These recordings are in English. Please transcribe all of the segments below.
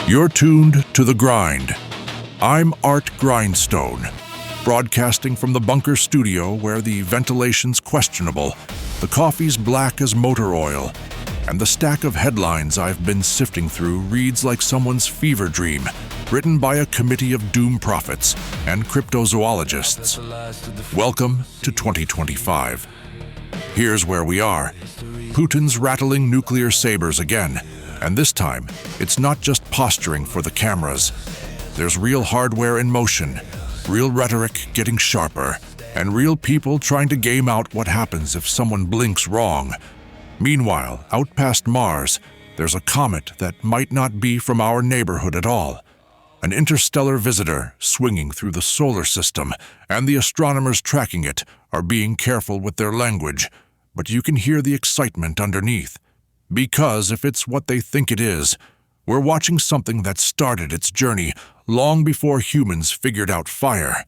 You're tuned to The Grind. I'm Art Grindstone, broadcasting from the bunker studio where the ventilation's questionable, the coffee's black as motor oil, and the stack of headlines I've been sifting through reads like someone's fever dream, written by a committee of doom prophets and cryptozoologists. Welcome to 2025. Here's where we are. Putin's rattling nuclear sabers again, and this time, it's not just posturing for the cameras. There's real hardware in motion, real rhetoric getting sharper, and real people trying to game out what happens if someone blinks wrong. Meanwhile, out past Mars, there's a comet that might not be from our neighborhood at all. An interstellar visitor swinging through the solar system, and the astronomers tracking it are being careful with their language, but you can hear the excitement underneath. Because if it's what they think it is, we're watching something that started its journey long before humans figured out fire.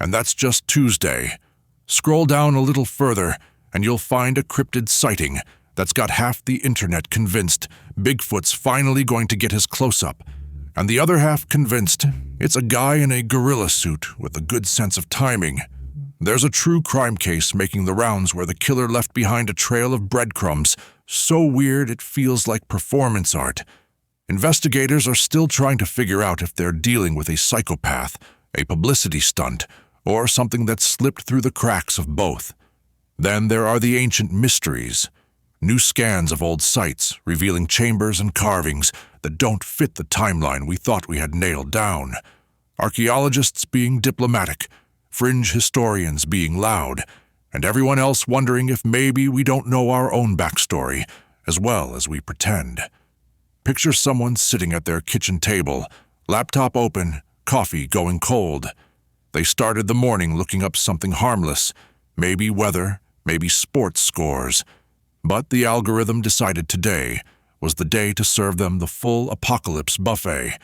And that's just Tuesday. Scroll down a little further, and you'll find a cryptid sighting that's got half the internet convinced Bigfoot's finally going to get his close-up, and the other half convinced it's a guy in a gorilla suit with a good sense of timing. There's a true crime case making the rounds where the killer left behind a trail of breadcrumbs so weird it feels like performance art. Investigators are still trying to figure out if they're dealing with a psychopath, a publicity stunt, or something that slipped through the cracks of both. Then there are the ancient mysteries. New scans of old sites revealing chambers and carvings that don't fit the timeline we thought we had nailed down. Archaeologists being diplomatic, fringe historians being loud, and everyone else wondering if maybe we don't know our own backstory as well as we pretend. Picture someone sitting at their kitchen table, laptop open, coffee going cold. They started the morning looking up something harmless, maybe weather, maybe sports scores. But the algorithm decided today was the day to serve them the full apocalypse buffet.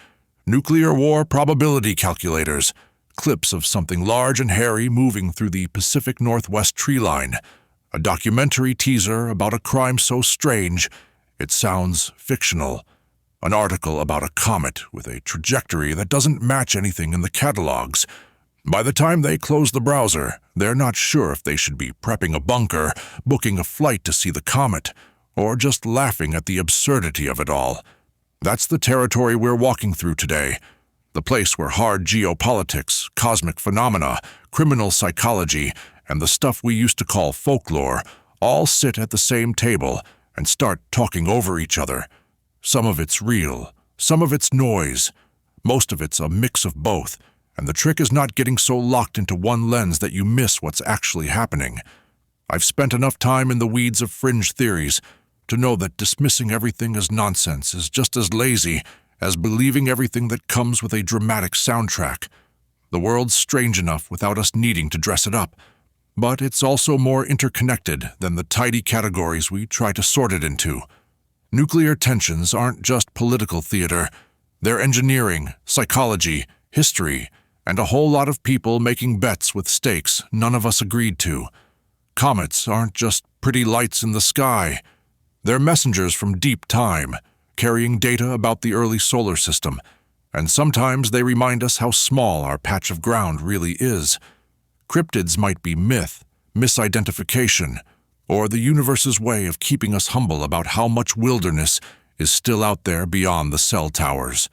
Nuclear war probability calculators, clips of something large and hairy moving through the Pacific Northwest tree line, a documentary teaser about a crime so strange it sounds fictional, an article about a comet with a trajectory that doesn't match anything in the catalogs. By the time they close the browser, they're not sure if they should be prepping a bunker, booking a flight to see the comet, or just laughing at the absurdity of it all. That's the territory we're walking through today. The place where hard geopolitics, cosmic phenomena, criminal psychology, and the stuff we used to call folklore all sit at the same table and start talking over each other. Some of it's real, some of it's noise, most of it's a mix of both, and the trick is not getting so locked into one lens that you miss what's actually happening. I've spent enough time in the weeds of fringe theories to know that dismissing everything as nonsense is just as lazy as believing everything that comes with a dramatic soundtrack. The world's strange enough without us needing to dress it up, but it's also more interconnected than the tidy categories we try to sort it into. Nuclear tensions aren't just political theater. They're engineering, psychology, history, and a whole lot of people making bets with stakes none of us agreed to. Comets aren't just pretty lights in the sky. They're messengers from deep time, carrying data about the early solar system, and sometimes they remind us how small our patch of ground really is. Cryptids might be myth, misidentification, or the universe's way of keeping us humble about how much wilderness is still out there beyond the cell towers.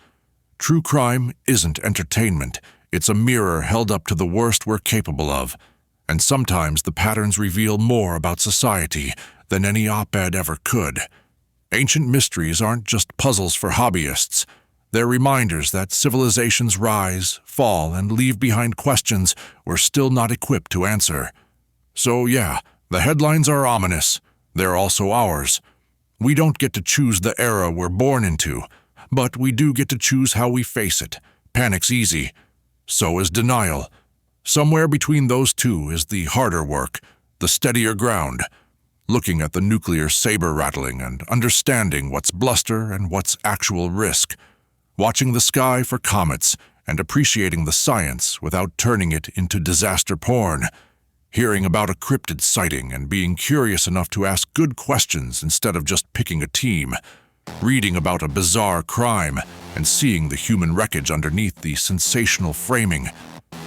True crime isn't entertainment, it's a mirror held up to the worst we're capable of, and sometimes the patterns reveal more about society than any op-ed ever could. Ancient mysteries aren't just puzzles for hobbyists. They're reminders that civilizations rise, fall, and leave behind questions we're still not equipped to answer. So yeah, the headlines are ominous. They're also ours. We don't get to choose the era we're born into, but we do get to choose how we face it. Panic's easy. So is denial. Somewhere between those two is the harder work, the steadier ground. Looking at the nuclear saber-rattling and understanding what's bluster and what's actual risk. Watching the sky for comets and appreciating the science without turning it into disaster porn. Hearing about a cryptid sighting and being curious enough to ask good questions instead of just picking a team. reading about a bizarre crime and seeing the human wreckage underneath the sensational framing,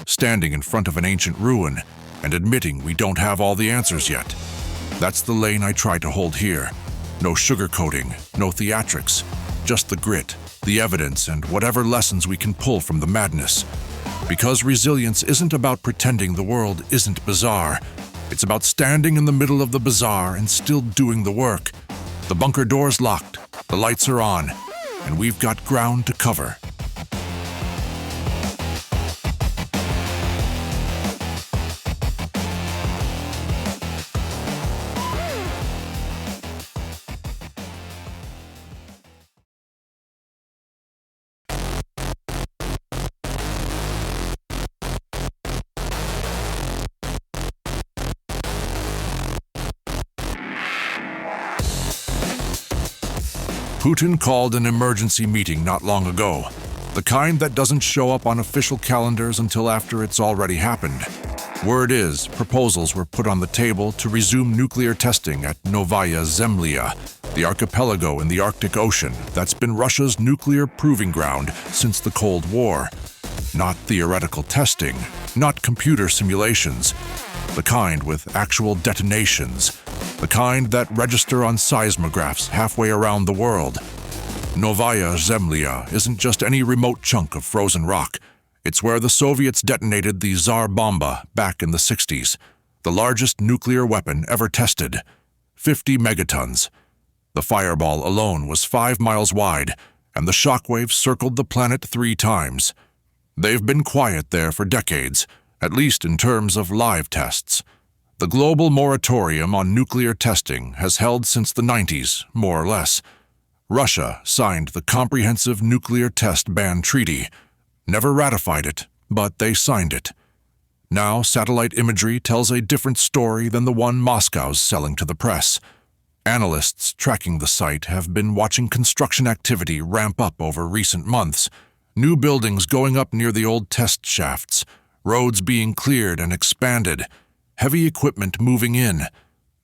standing in front of an ancient ruin and admitting we don't have all the answers yet. That's the lane I try to hold here. No sugarcoating, no theatrics, just the grit, the evidence, and whatever lessons we can pull from the madness. Because resilience isn't about pretending the world isn't bizarre. It's about standing in the middle of the bizarre and still doing the work. The bunker door's locked, the lights are on, and we've got ground to cover. Putin called an emergency meeting not long ago, the kind that doesn't show up on official calendars until after it's already happened. Word is, proposals were put on the table to resume nuclear testing at Novaya Zemlya, the archipelago in the Arctic Ocean that's been Russia's nuclear proving ground since the Cold War. Not theoretical testing, not computer simulations, the kind with actual detonations, the kind that register on seismographs halfway around the world. Novaya Zemlya isn't just any remote chunk of frozen rock. It's where the Soviets detonated the Tsar Bomba back in the 60s, the largest nuclear weapon ever tested, 50 megatons. The fireball alone was 5 miles wide, and the shockwave circled the planet 3 times. They've been quiet there for decades, at least in terms of live tests. The global moratorium on nuclear testing has held since the 90s, more or less. Russia signed the Comprehensive Nuclear Test Ban Treaty. Never ratified it, but they signed it. Now satellite imagery tells a different story than the one Moscow's selling to the press. Analysts tracking the site have been watching construction activity ramp up over recent months. New buildings going up near the old test shafts, roads being cleared and expanded, heavy equipment moving in,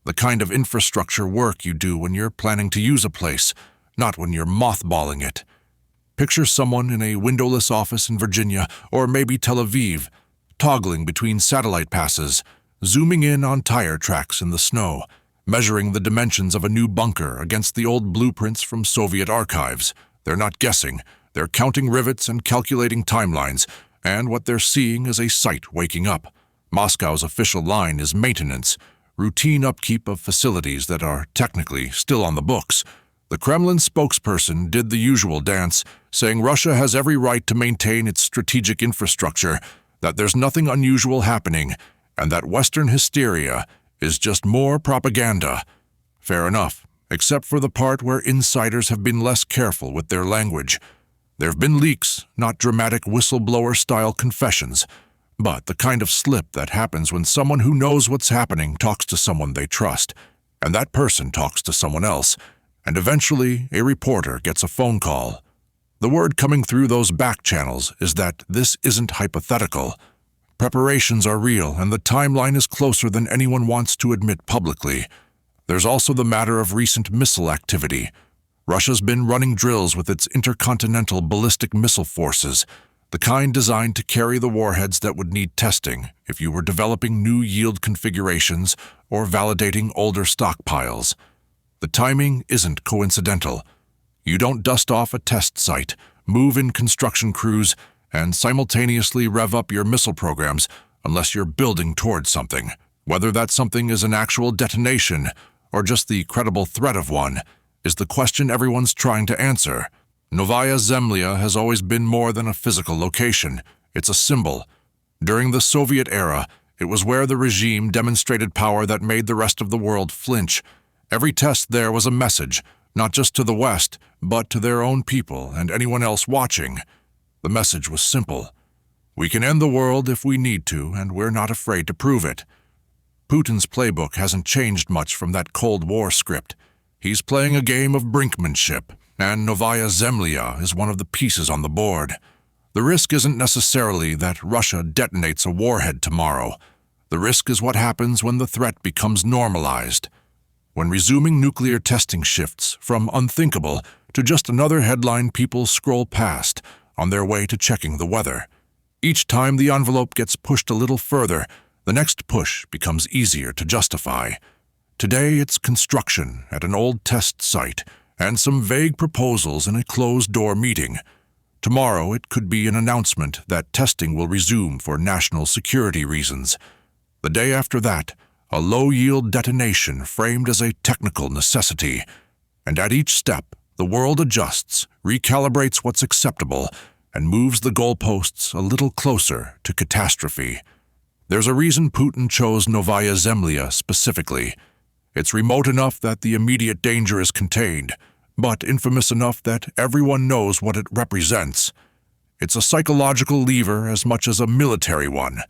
the kind of infrastructure work you do when you're planning to use a place, not when you're mothballing it. Picture someone in a windowless office in Virginia or maybe Tel Aviv, toggling between satellite passes, zooming in on tire tracks in the snow, measuring the dimensions of a new bunker against the old blueprints from Soviet archives. They're not guessing, they're counting rivets and calculating timelines, and what they're seeing is a site waking up. Moscow's official line is maintenance, routine upkeep of facilities that are technically still on the books. The Kremlin spokesperson did the usual dance, saying Russia has every right to maintain its strategic infrastructure, that there's nothing unusual happening, and that Western hysteria is just more propaganda. Fair enough, except for the part where insiders have been less careful with their language. There have been leaks, not dramatic whistleblower-style confessions, but the kind of slip that happens when someone who knows what's happening talks to someone they trust, and that person talks to someone else, and eventually a reporter gets a phone call. The word coming through those back channels is that this isn't hypothetical. Preparations are real, and the timeline is closer than anyone wants to admit publicly. There's also the matter of recent missile activity. Russia's been running drills with its intercontinental ballistic missile forces, the kind designed to carry the warheads that would need testing if you were developing new yield configurations or validating older stockpiles. The timing isn't coincidental. You don't dust off a test site, move in construction crews, and simultaneously rev up your missile programs unless you're building towards something. Whether that something is an actual detonation or just the credible threat of one is the question everyone's trying to answer. Novaya Zemlya has always been more than a physical location. It's a symbol. During the Soviet era, it was where the regime demonstrated power that made the rest of the world flinch. Every test there was a message, not just to the West, but to their own people and anyone else watching. The message was simple. We can end the world if we need to, and we're not afraid to prove it. Putin's playbook hasn't changed much from that Cold War script. He's playing a game of brinkmanship, and Novaya Zemlya is one of the pieces on the board. The risk isn't necessarily that Russia detonates a warhead tomorrow. The risk is what happens when the threat becomes normalized. when resuming nuclear testing shifts from unthinkable to just another headline people scroll past on their way to checking the weather. Each time the envelope gets pushed a little further, the next push becomes easier to justify. Today it's construction at an old test site and some vague proposals in a closed-door meeting. Tomorrow it could be an announcement that testing will resume for national security reasons. The day after that, a low-yield detonation framed as a technical necessity. And at each step, the world adjusts, recalibrates what's acceptable, and moves the goalposts a little closer to catastrophe. There's a reason Putin chose Novaya Zemlya specifically. It's remote enough that the immediate danger is contained, but infamous enough that everyone knows what it represents. It's a psychological lever as much as a military one,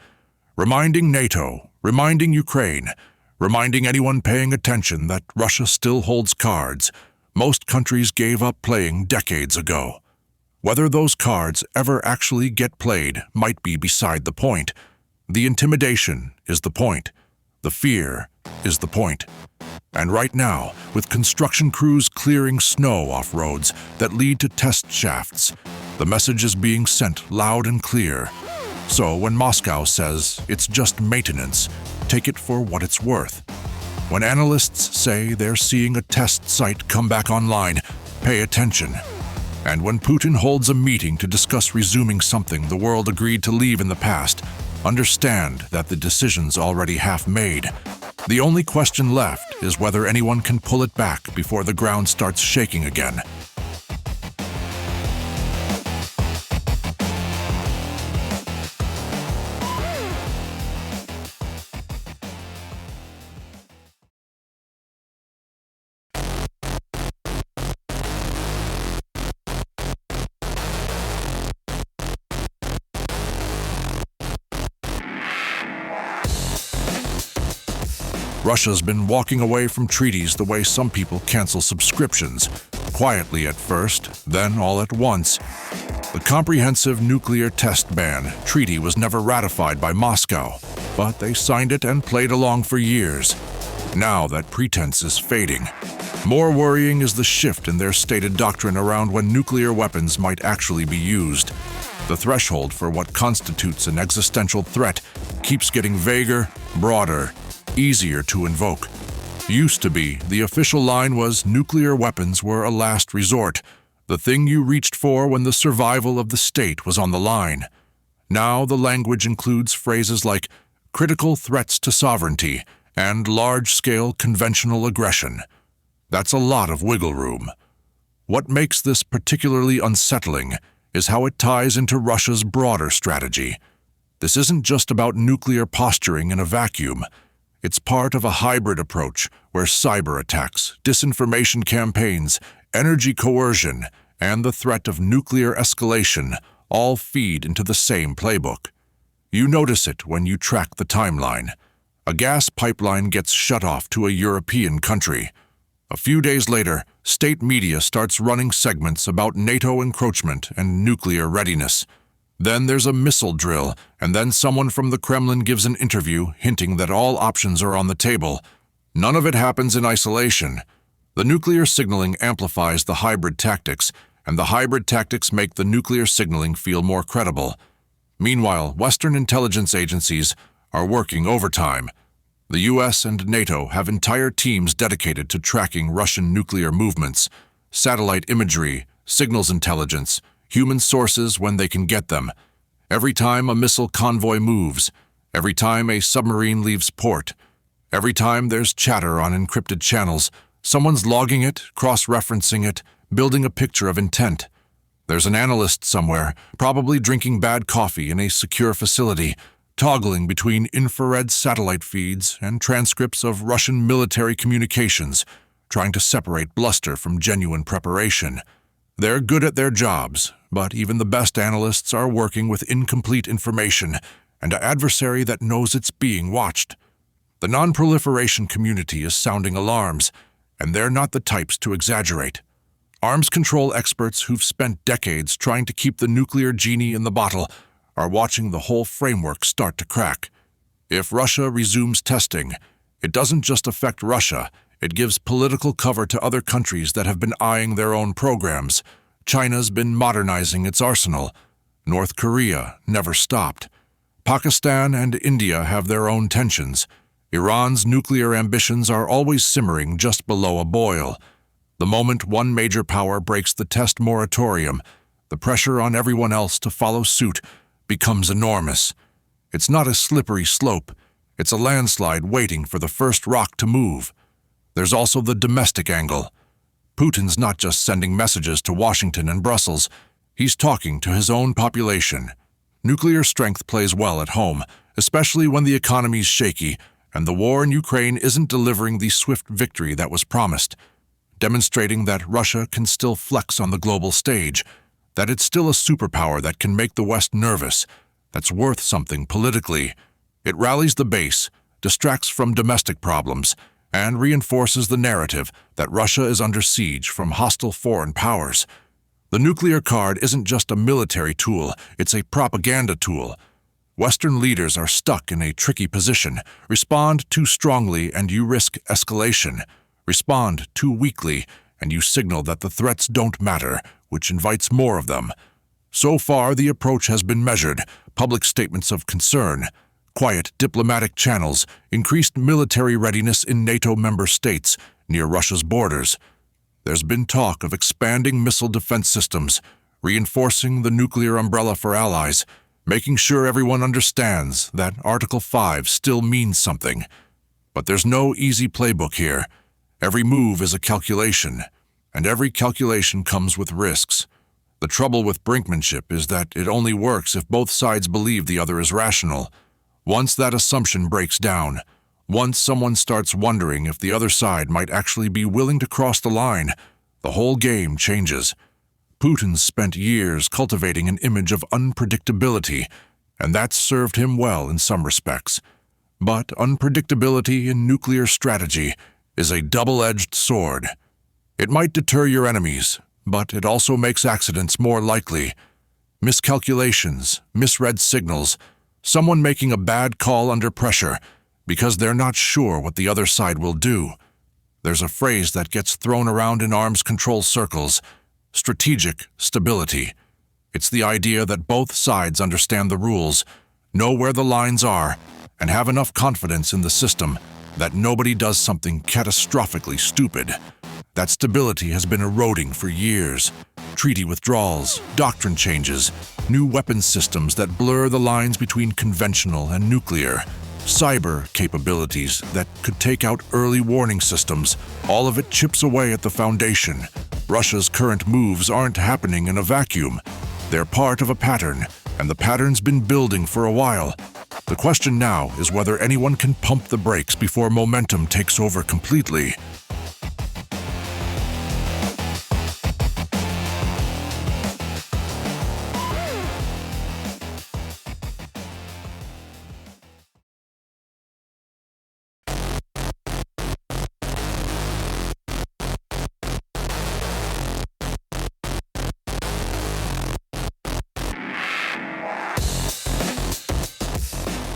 reminding NATO, reminding Ukraine, reminding anyone paying attention that Russia still holds cards most countries gave up playing decades ago. Whether those cards ever actually get played might be beside the point. The intimidation is the point. The fear is the point. And right now, with construction crews clearing snow off roads that lead to test shafts, the message is being sent loud and clear. So when Moscow says it's just maintenance, take it for what it's worth. When analysts say they're seeing a test site come back online, pay attention. And when Putin holds a meeting to discuss resuming something the world agreed to leave in the past, understand that the decision's already half made. The only question left is whether anyone can pull it back before the ground starts shaking again. Russia's been walking away from treaties the way some people cancel subscriptions, quietly at first, then all at once. The Comprehensive Nuclear Test Ban treaty was never ratified by Moscow, but they signed it and played along for years. Now that pretense is fading. More worrying is the shift in their stated doctrine around when nuclear weapons might actually be used. The threshold for what constitutes an existential threat keeps getting vaguer, broader, easier to invoke. Used to be, the official line was nuclear weapons were a last resort, the thing you reached for when the survival of the state was on the line. Now the language includes phrases like critical threats to sovereignty and large-scale conventional aggression. That's a lot of wiggle room. What makes this particularly unsettling is how it ties into Russia's broader strategy. This isn't just about nuclear posturing in a vacuum. It's part of a hybrid approach where cyber attacks, disinformation campaigns, energy coercion, and the threat of nuclear escalation all feed into the same playbook. You notice it when you track the timeline. A gas pipeline gets shut off to a European country. A few days later, state media starts running segments about NATO encroachment and nuclear readiness. Then there's a missile drill, and then someone from the Kremlin gives an interview hinting that all options are on the table. None of it happens in isolation. The nuclear signaling amplifies the hybrid tactics, and the hybrid tactics make the nuclear signaling feel more credible. Meanwhile, Western intelligence agencies are working overtime. The US and NATO have entire teams dedicated to tracking Russian nuclear movements, satellite imagery, signals intelligence, human sources when they can get them. Every time a missile convoy moves, every time a submarine leaves port, every time there's chatter on encrypted channels, someone's logging it, cross-referencing it, building a picture of intent. There's an analyst somewhere, probably drinking bad coffee in a secure facility, toggling between infrared satellite feeds and transcripts of Russian military communications, trying to separate bluster from genuine preparation. They're good at their jobs, but even the best analysts are working with incomplete information and an adversary that knows it's being watched. The non-proliferation community is sounding alarms, and they're not the types to exaggerate. Arms control experts who've spent decades trying to keep the nuclear genie in the bottle are watching the whole framework start to crack. If Russia resumes testing, it doesn't just affect Russia, It gives political cover to other countries that have been eyeing their own programs. China's been modernizing its arsenal. North Korea never stopped. Pakistan and India have their own tensions. Iran's nuclear ambitions are always simmering just below a boil. The moment one major power breaks the test moratorium, the pressure on everyone else to follow suit becomes enormous. It's not a slippery slope. It's a landslide waiting for the first rock to move. There's also the domestic angle. Putin's not just sending messages to Washington and Brussels. He's talking to his own population. Nuclear strength plays well at home, especially when the economy's shaky and the war in Ukraine isn't delivering the swift victory that was promised, demonstrating that Russia can still flex on the global stage, that it's still a superpower that can make the West nervous, that's worth something politically. It rallies the base, distracts from domestic problems, and reinforces the narrative that Russia is under siege from hostile foreign powers. The nuclear card isn't just a military tool, it's a propaganda tool. Western leaders are stuck in a tricky position. Respond too strongly and you risk escalation. Respond too weakly and you signal that the threats don't matter, which invites more of them. So far, the approach has been measured: public statements of concern, quiet diplomatic channels, increased military readiness in NATO member states near Russia's borders. There's been talk of expanding missile defense systems, reinforcing the nuclear umbrella for allies, making sure everyone understands that Article 5 still means something. But there's no easy playbook here. Every move is a calculation, and every calculation comes with risks. The trouble with brinkmanship is that it only works if both sides believe the other is rational. Once that assumption breaks down, once someone starts wondering if the other side might actually be willing to cross the line, the whole game changes. Putin's spent years cultivating an image of unpredictability, and that's served him well in some respects. But unpredictability in nuclear strategy is a double-edged sword. It might deter your enemies, but it also makes accidents more likely. Miscalculations, misread signals, someone making a bad call under pressure because they're not sure what the other side will do. There's a phrase that gets thrown around in arms control circles: strategic stability. It's the idea that both sides understand the rules, know where the lines are, and have enough confidence in the system that nobody does something catastrophically stupid. That stability has been eroding for years. Treaty withdrawals, doctrine changes, new weapons systems that blur the lines between conventional and nuclear, cyber capabilities that could take out early warning systems. All of it chips away at the foundation. Russia's current moves aren't happening in a vacuum. They're part of a pattern, and the pattern's been building for a while. The question now is whether anyone can pump the brakes before momentum takes over completely.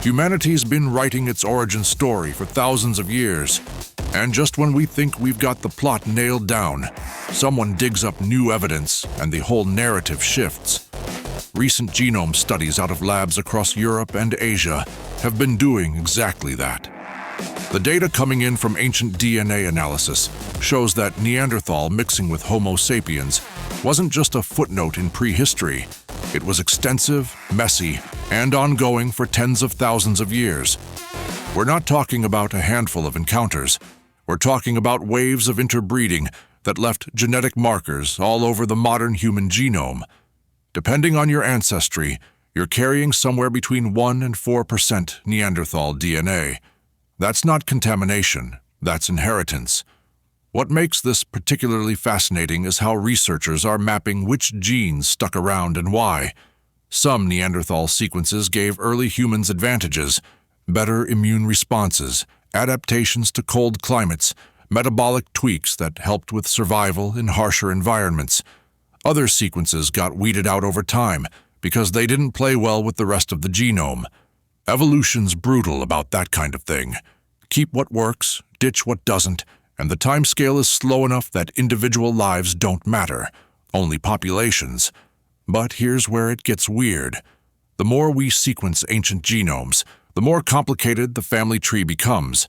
Humanity's been writing its origin story for thousands of years, and just when we think we've got the plot nailed down, someone digs up new evidence and the whole narrative shifts. Recent genome studies out of labs across Europe and Asia have been doing exactly that. The data coming in from ancient DNA analysis shows that Neanderthal mixing with Homo sapiens wasn't just a footnote in prehistory. It was extensive, messy, and ongoing for tens of thousands of years. We're not talking about a handful of encounters. We're talking about waves of interbreeding that left genetic markers all over the modern human genome. Depending on your ancestry, you're carrying somewhere between 1% and 4% Neanderthal DNA. That's not contamination, that's inheritance. What makes this particularly fascinating is how researchers are mapping which genes stuck around and why. Some Neanderthal sequences gave early humans advantages: better immune responses, adaptations to cold climates, metabolic tweaks that helped with survival in harsher environments. Other sequences got weeded out over time because they didn't play well with the rest of the genome. Evolution's brutal about that kind of thing. Keep what works, ditch what doesn't, and the timescale is slow enough that individual lives don't matter, only populations. But here's where it gets weird. The more we sequence ancient genomes, the more complicated the family tree becomes.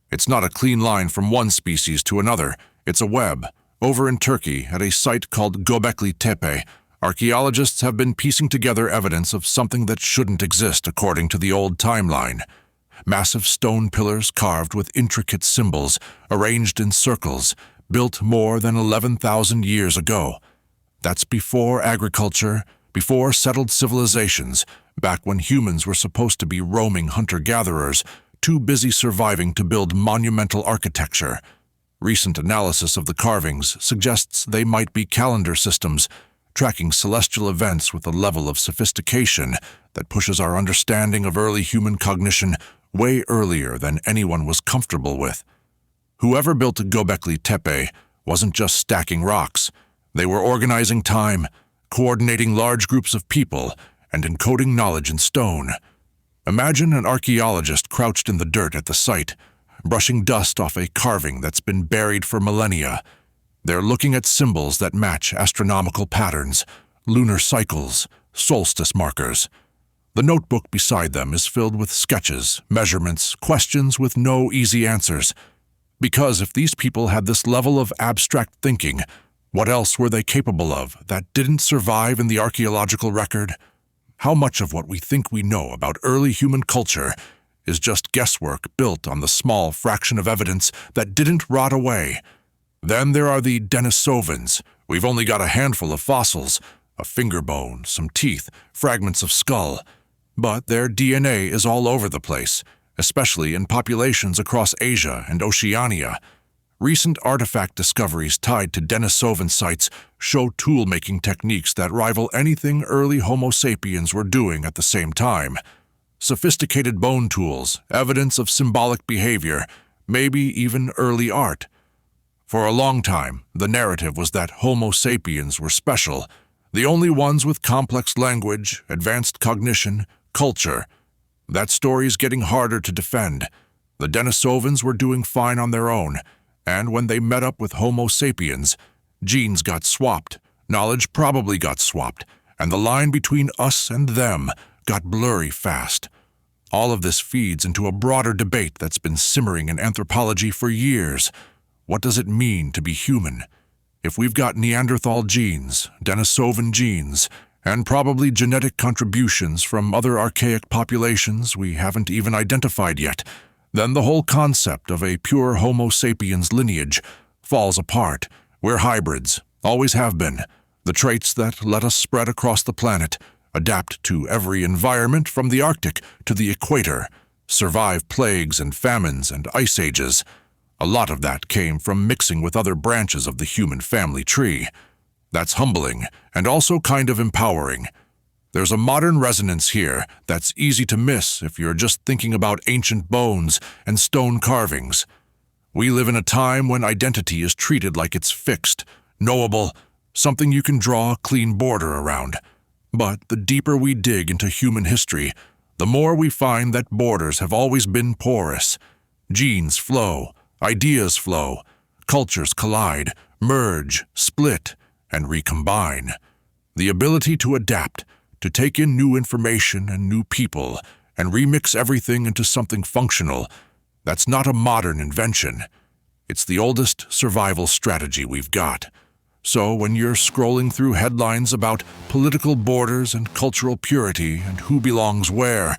It's not a clean line from one species to another, it's a web. Over in Turkey, at a site called Göbekli Tepe, archaeologists have been piecing together evidence of something that shouldn't exist according to the old timeline. Massive stone pillars carved with intricate symbols, arranged in circles, built more than 11,000 years ago. That's before agriculture, before settled civilizations, back when humans were supposed to be roaming hunter-gatherers, too busy surviving to build monumental architecture. Recent analysis of the carvings suggests they might be calendar systems, tracking celestial events with a level of sophistication that pushes our understanding of early human cognition way earlier than anyone was comfortable with. Whoever built Göbekli Tepe wasn't just stacking rocks. They were organizing time, coordinating large groups of people, and encoding knowledge in stone. Imagine an archaeologist crouched in the dirt at the site, brushing dust off a carving that's been buried for millennia. They're looking at symbols that match astronomical patterns, lunar cycles, solstice markers. The notebook beside them is filled with sketches, measurements, questions with no easy answers. Because if these people had this level of abstract thinking, what else were they capable of that didn't survive in the archaeological record? How much of what we think we know about early human culture is just guesswork built on the small fraction of evidence that didn't rot away? Then there are the Denisovans. We've only got a handful of fossils, a finger bone, some teeth, fragments of skull. But their DNA is all over the place, especially in populations across Asia and Oceania. Recent artifact discoveries tied to Denisovan sites show tool-making techniques that rival anything early Homo sapiens were doing at the same time. Sophisticated bone tools, evidence of symbolic behavior, maybe even early art. For a long time, the narrative was that Homo sapiens were special, the only ones with complex language, advanced cognition, culture. That story's getting harder to defend. The Denisovans were doing fine on their own, and when they met up with Homo sapiens, genes got swapped, knowledge probably got swapped, and the line between us and them got blurry fast. All of this feeds into a broader debate that's been simmering in anthropology for years. What does it mean to be human? If we've got Neanderthal genes, Denisovan genes, and probably genetic contributions from other archaic populations we haven't even identified yet, then the whole concept of a pure Homo sapiens lineage falls apart. We're hybrids, always have been. The traits that let us spread across the planet, adapt to every environment from the Arctic to the equator, survive plagues and famines and ice ages. A lot of that came from mixing with other branches of the human family tree. That's humbling and also kind of empowering. There's a modern resonance here that's easy to miss if you're just thinking about ancient bones and stone carvings. We live in a time when identity is treated like it's fixed, knowable, something you can draw a clean border around. But the deeper we dig into human history, the more we find that borders have always been porous. Genes flow, ideas flow, cultures collide, merge, split, and recombine. The ability to adapt, to take in new information and new people, and remix everything into something functional, that's not a modern invention. It's the oldest survival strategy we've got. So when you're scrolling through headlines about political borders and cultural purity and who belongs where,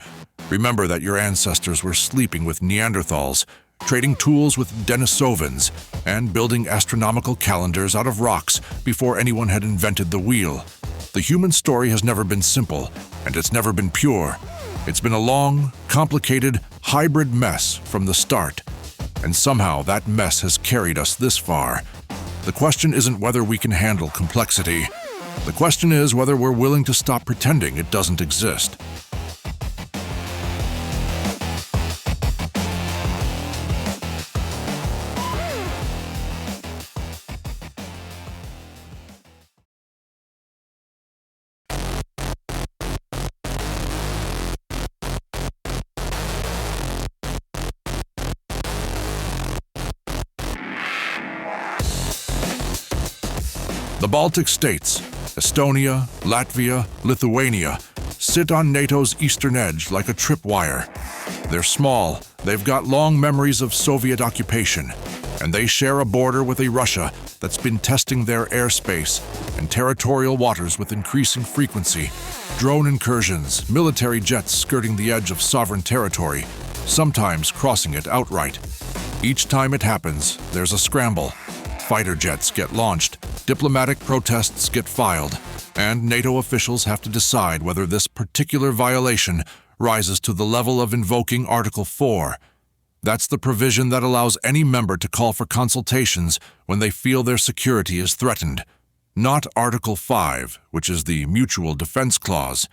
remember that your ancestors were sleeping with Neanderthals, trading tools with Denisovans, and building astronomical calendars out of rocks before anyone had invented the wheel. The human story has never been simple, and it's never been pure. It's been a long, complicated, hybrid mess from the start. And somehow that mess has carried us this far. The question isn't whether we can handle complexity. The question is whether we're willing to stop pretending it doesn't exist. The Baltic states, Estonia, Latvia, Lithuania, sit on NATO's eastern edge like a tripwire. They're small, they've got long memories of Soviet occupation, and they share a border with a Russia that's been testing their airspace and territorial waters with increasing frequency. Drone incursions, military jets skirting the edge of sovereign territory, sometimes crossing it outright. Each time it happens, there's a scramble. Fighter jets get launched, diplomatic protests get filed, and NATO officials have to decide whether this particular violation rises to the level of invoking Article 4. That's the provision that allows any member to call for consultations when they feel their security is threatened. Not Article 5, which is the Mutual Defense Clause.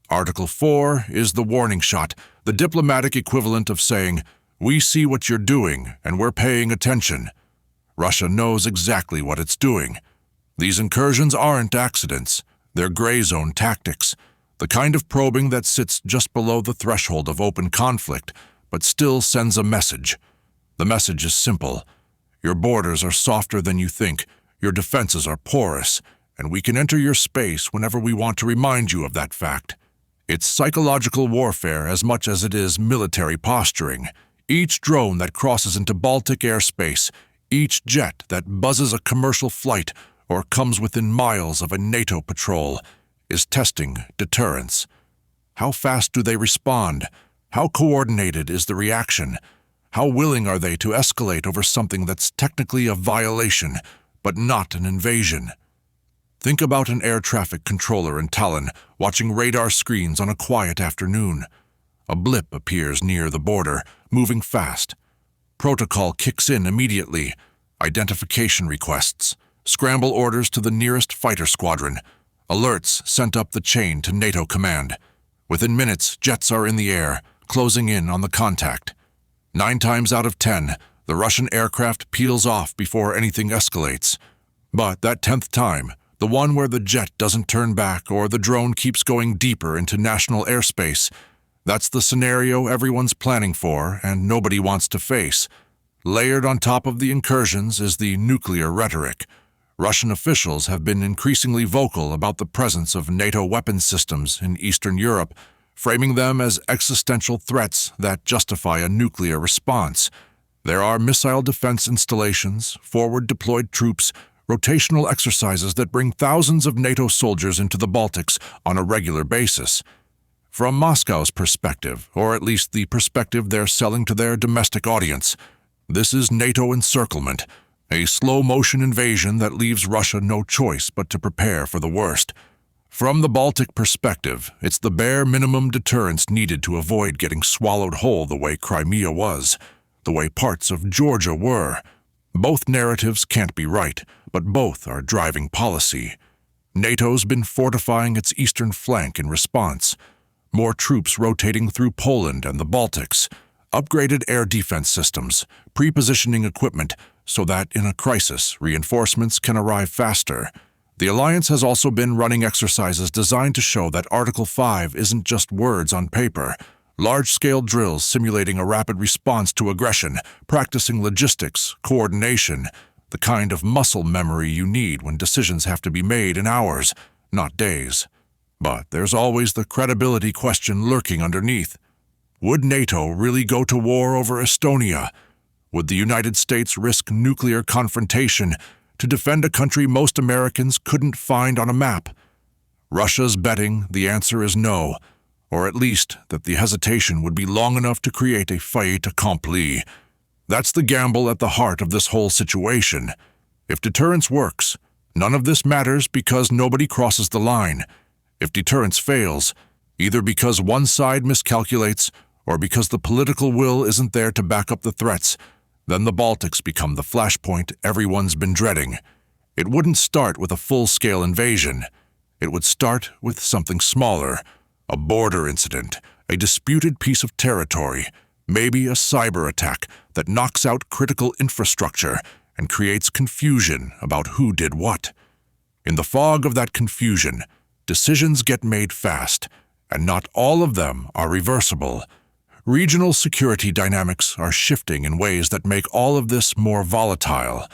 Article 4 is the warning shot, the diplomatic equivalent of saying, "We see what you're doing, and we're paying attention." Russia knows exactly what it's doing. These incursions aren't accidents. They're gray zone tactics, the kind of probing that sits just below the threshold of open conflict, but still sends a message. The message is simple. Your borders are softer than you think, your defenses are porous, and we can enter your space whenever we want to remind you of that fact. It's psychological warfare as much as it is military posturing. Each drone that crosses into Baltic airspace, each jet that buzzes a commercial flight or comes within miles of a NATO patrol, is testing deterrence. How fast do they respond? How coordinated is the reaction? How willing are they to escalate over something that's technically a violation, but not an invasion? Think about an air traffic controller in Tallinn watching radar screens on a quiet afternoon. A blip appears near the border, moving fast. Protocol kicks in immediately. Identification requests, scramble orders to the nearest fighter squadron, alerts sent up the chain to NATO command. Within minutes, jets are in the air, closing in on the contact. 9 times out of 10, the Russian aircraft peels off before anything escalates. But that 10th time, the one where the jet doesn't turn back or the drone keeps going deeper into national airspace, that's the scenario everyone's planning for and nobody wants to face. Layered on top of the incursions is the nuclear rhetoric. Russian officials have been increasingly vocal about the presence of NATO weapons systems in Eastern Europe, framing them as existential threats that justify a nuclear response. There are missile defense installations, forward-deployed troops, rotational exercises that bring thousands of NATO soldiers into the Baltics on a regular basis. From Moscow's perspective, or at least the perspective they're selling to their domestic audience, this is NATO encirclement, a slow-motion invasion that leaves Russia no choice but to prepare for the worst. From the Baltic perspective, it's the bare minimum deterrence needed to avoid getting swallowed whole the way Crimea was, the way parts of Georgia were. Both narratives can't be right, but both are driving policy. NATO's been fortifying its eastern flank in response. More troops rotating through Poland and the Baltics, upgraded air defense systems, pre-positioning equipment so that in a crisis, reinforcements can arrive faster. The alliance has also been running exercises designed to show that Article 5 isn't just words on paper. Large-scale drills simulating a rapid response to aggression, practicing logistics, coordination, the kind of muscle memory you need when decisions have to be made in hours, not days. But there's always the credibility question lurking underneath. Would NATO really go to war over Estonia? Would the United States risk nuclear confrontation to defend a country most Americans couldn't find on a map? Russia's betting the answer is no, or at least that the hesitation would be long enough to create a fait accompli. That's the gamble at the heart of this whole situation. If deterrence works, none of this matters because nobody crosses the line. If deterrence fails, either because one side miscalculates or because the political will isn't there to back up the threats, then the Baltics become the flashpoint everyone's been dreading. It wouldn't start with a full-scale invasion. It would start with something smaller, a border incident, a disputed piece of territory, maybe a cyber attack that knocks out critical infrastructure and creates confusion about who did what. In the fog of that confusion, decisions get made fast, and not all of them are reversible. Regional security dynamics are shifting in ways that make all of this more volatile.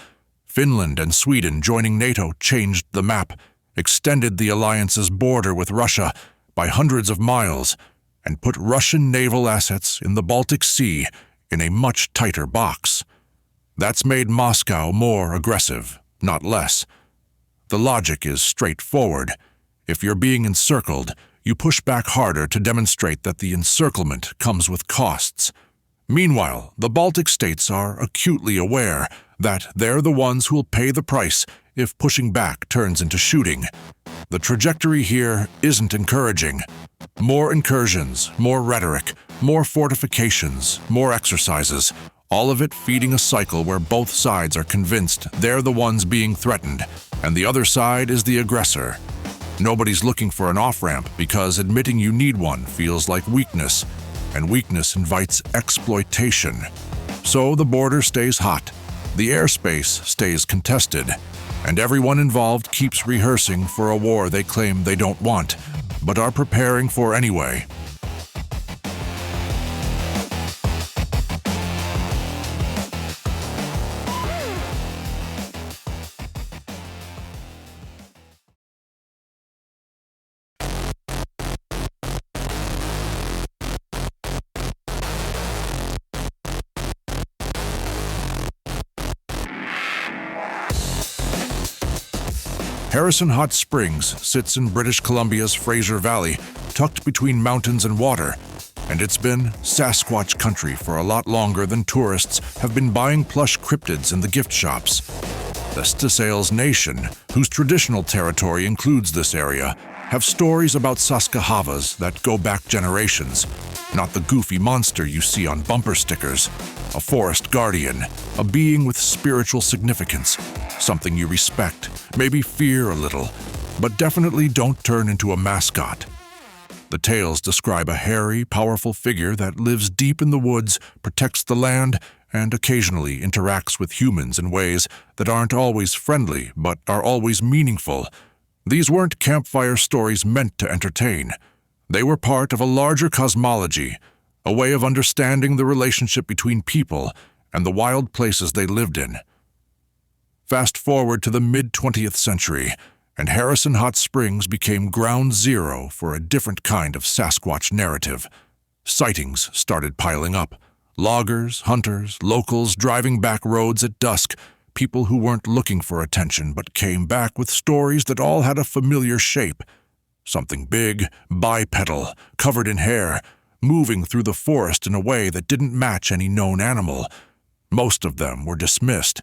Finland and Sweden joining NATO changed the map, extended the alliance's border with Russia by hundreds of miles, and put Russian naval assets in the Baltic Sea in a much tighter box. That's made Moscow more aggressive, not less. The logic is straightforward. If you're being encircled, you push back harder to demonstrate that the encirclement comes with costs. Meanwhile, the Baltic states are acutely aware that they're the ones who'll pay the price if pushing back turns into shooting. The trajectory here isn't encouraging. More incursions, more rhetoric, more fortifications, more exercises, all of it feeding a cycle where both sides are convinced they're the ones being threatened, and the other side is the aggressor. Nobody's looking for an off-ramp because admitting you need one feels like weakness, and weakness invites exploitation. So the border stays hot, the airspace stays contested, and everyone involved keeps rehearsing for a war they claim they don't want, but are preparing for anyway. Harrison Hot Springs sits in British Columbia's Fraser Valley, tucked between mountains and water, and it's been Sasquatch country for a lot longer than tourists have been buying plush cryptids in the gift shops. The Stisales Nation, whose traditional territory includes this area, have stories about Saskahavas that go back generations, not the goofy monster you see on bumper stickers. A forest guardian, a being with spiritual significance, something you respect, maybe fear a little, but definitely don't turn into a mascot. The tales describe a hairy, powerful figure that lives deep in the woods, protects the land, and occasionally interacts with humans in ways that aren't always friendly, but are always meaningful. These weren't campfire stories meant to entertain. They were part of a larger cosmology, a way of understanding the relationship between people and the wild places they lived in. Fast forward to the mid-20th century, and Harrison Hot Springs became ground zero for a different kind of Sasquatch narrative. Sightings started piling up. Loggers, hunters, locals driving back roads at dusk, people who weren't looking for attention but came back with stories that all had a familiar shape. Something big, bipedal, covered in hair, moving through the forest in a way that didn't match any known animal. Most of them were dismissed,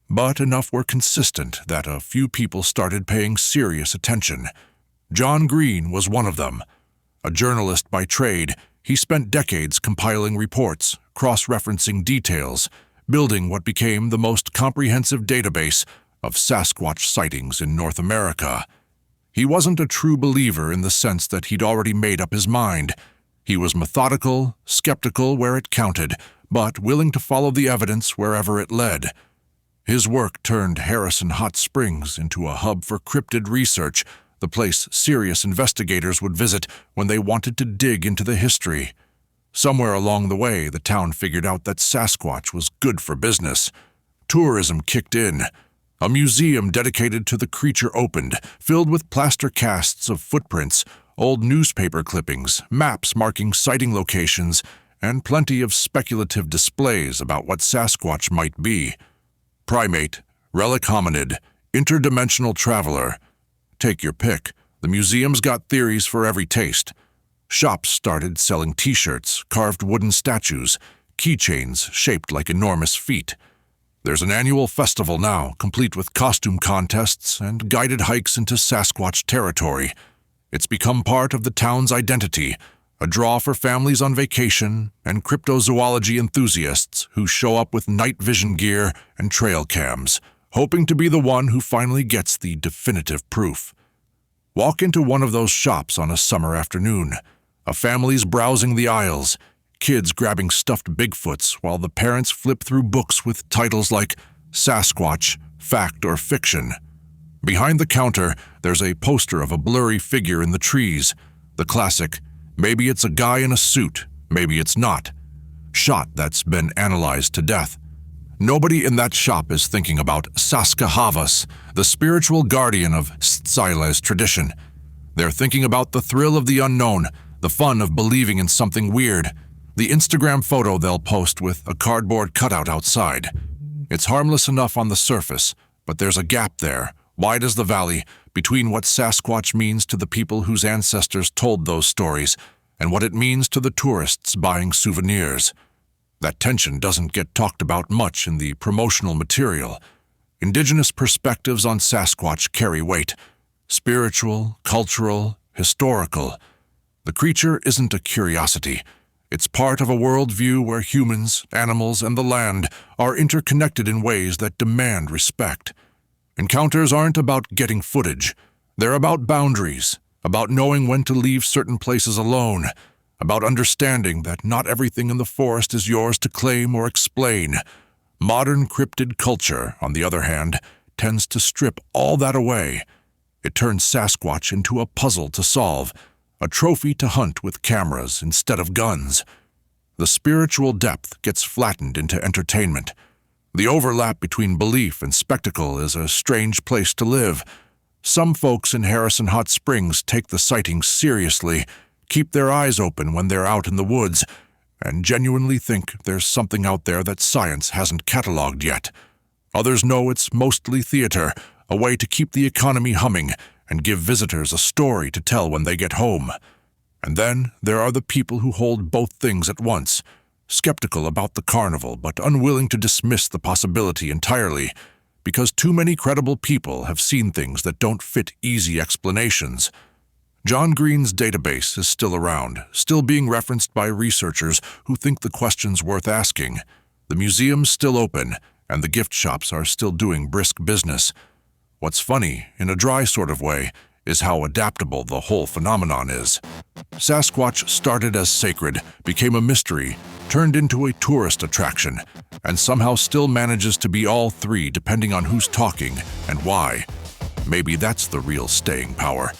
but enough were consistent that a few people started paying serious attention. John Green was one of them. A journalist by trade, he spent decades compiling reports, cross-referencing details, building what became the most comprehensive database of Sasquatch sightings in North America. He wasn't a true believer in the sense that he'd already made up his mind. He was methodical, skeptical where it counted, but willing to follow the evidence wherever it led. His work turned Harrison Hot Springs into a hub for cryptid research, the place serious investigators would visit when they wanted to dig into the history. Somewhere along the way, the town figured out that Sasquatch was good for business. Tourism kicked in. A museum dedicated to the creature opened, filled with plaster casts of footprints, old newspaper clippings, maps marking sighting locations, and plenty of speculative displays about what Sasquatch might be. Primate, relic hominid, interdimensional traveler. Take your pick. The museum's got theories for every taste. Shops started selling t-shirts, carved wooden statues, keychains shaped like enormous feet. There's an annual festival now, complete with costume contests and guided hikes into Sasquatch territory. It's become part of the town's identity, a draw for families on vacation and cryptozoology enthusiasts who show up with night vision gear and trail cams, hoping to be the one who finally gets the definitive proof. Walk into one of those shops on a summer afternoon. A family's browsing the aisles, kids grabbing stuffed Bigfoots while the parents flip through books with titles like Sasquatch, Fact or Fiction. Behind the counter, there's a poster of a blurry figure in the trees, the classic, maybe it's a guy in a suit, maybe it's not, shot that's been analyzed to death. Nobody in that shop is thinking about Sasquatch, the spiritual guardian of Styles tradition. They're thinking about the thrill of the unknown, the fun of believing in something weird, the Instagram photo they'll post with a cardboard cutout outside. It's harmless enough on the surface, but there's a gap there, wide as the valley, between what Sasquatch means to the people whose ancestors told those stories and what it means to the tourists buying souvenirs. That tension doesn't get talked about much in the promotional material. Indigenous perspectives on Sasquatch carry weight. Spiritual, cultural, historical. The creature isn't a curiosity. It's part of a worldview where humans, animals, and the land are interconnected in ways that demand respect. Encounters aren't about getting footage. They're about boundaries, about knowing when to leave certain places alone, about understanding that not everything in the forest is yours to claim or explain. Modern cryptid culture, on the other hand, tends to strip all that away. It turns Sasquatch into a puzzle to solve, a trophy to hunt with cameras instead of guns. The spiritual depth gets flattened into entertainment. The overlap between belief and spectacle is a strange place to live. Some folks in Harrison Hot Springs take the sightings seriously, keep their eyes open when they're out in the woods, and genuinely think there's something out there that science hasn't cataloged yet. Others know it's mostly theater, a way to keep the economy humming and give visitors a story to tell when they get home. And then there are the people who hold both things at once, skeptical about the carnival but unwilling to dismiss the possibility entirely, because too many credible people have seen things that don't fit easy explanations. John Green's database is still around, still being referenced by researchers who think the question's worth asking. The museum's still open, and the gift shops are still doing brisk business. What's funny, in a dry sort of way, is how adaptable the whole phenomenon is. Sasquatch started as sacred, became a mystery, turned into a tourist attraction, and somehow still manages to be all three depending on who's talking and why. Maybe that's the real staying power.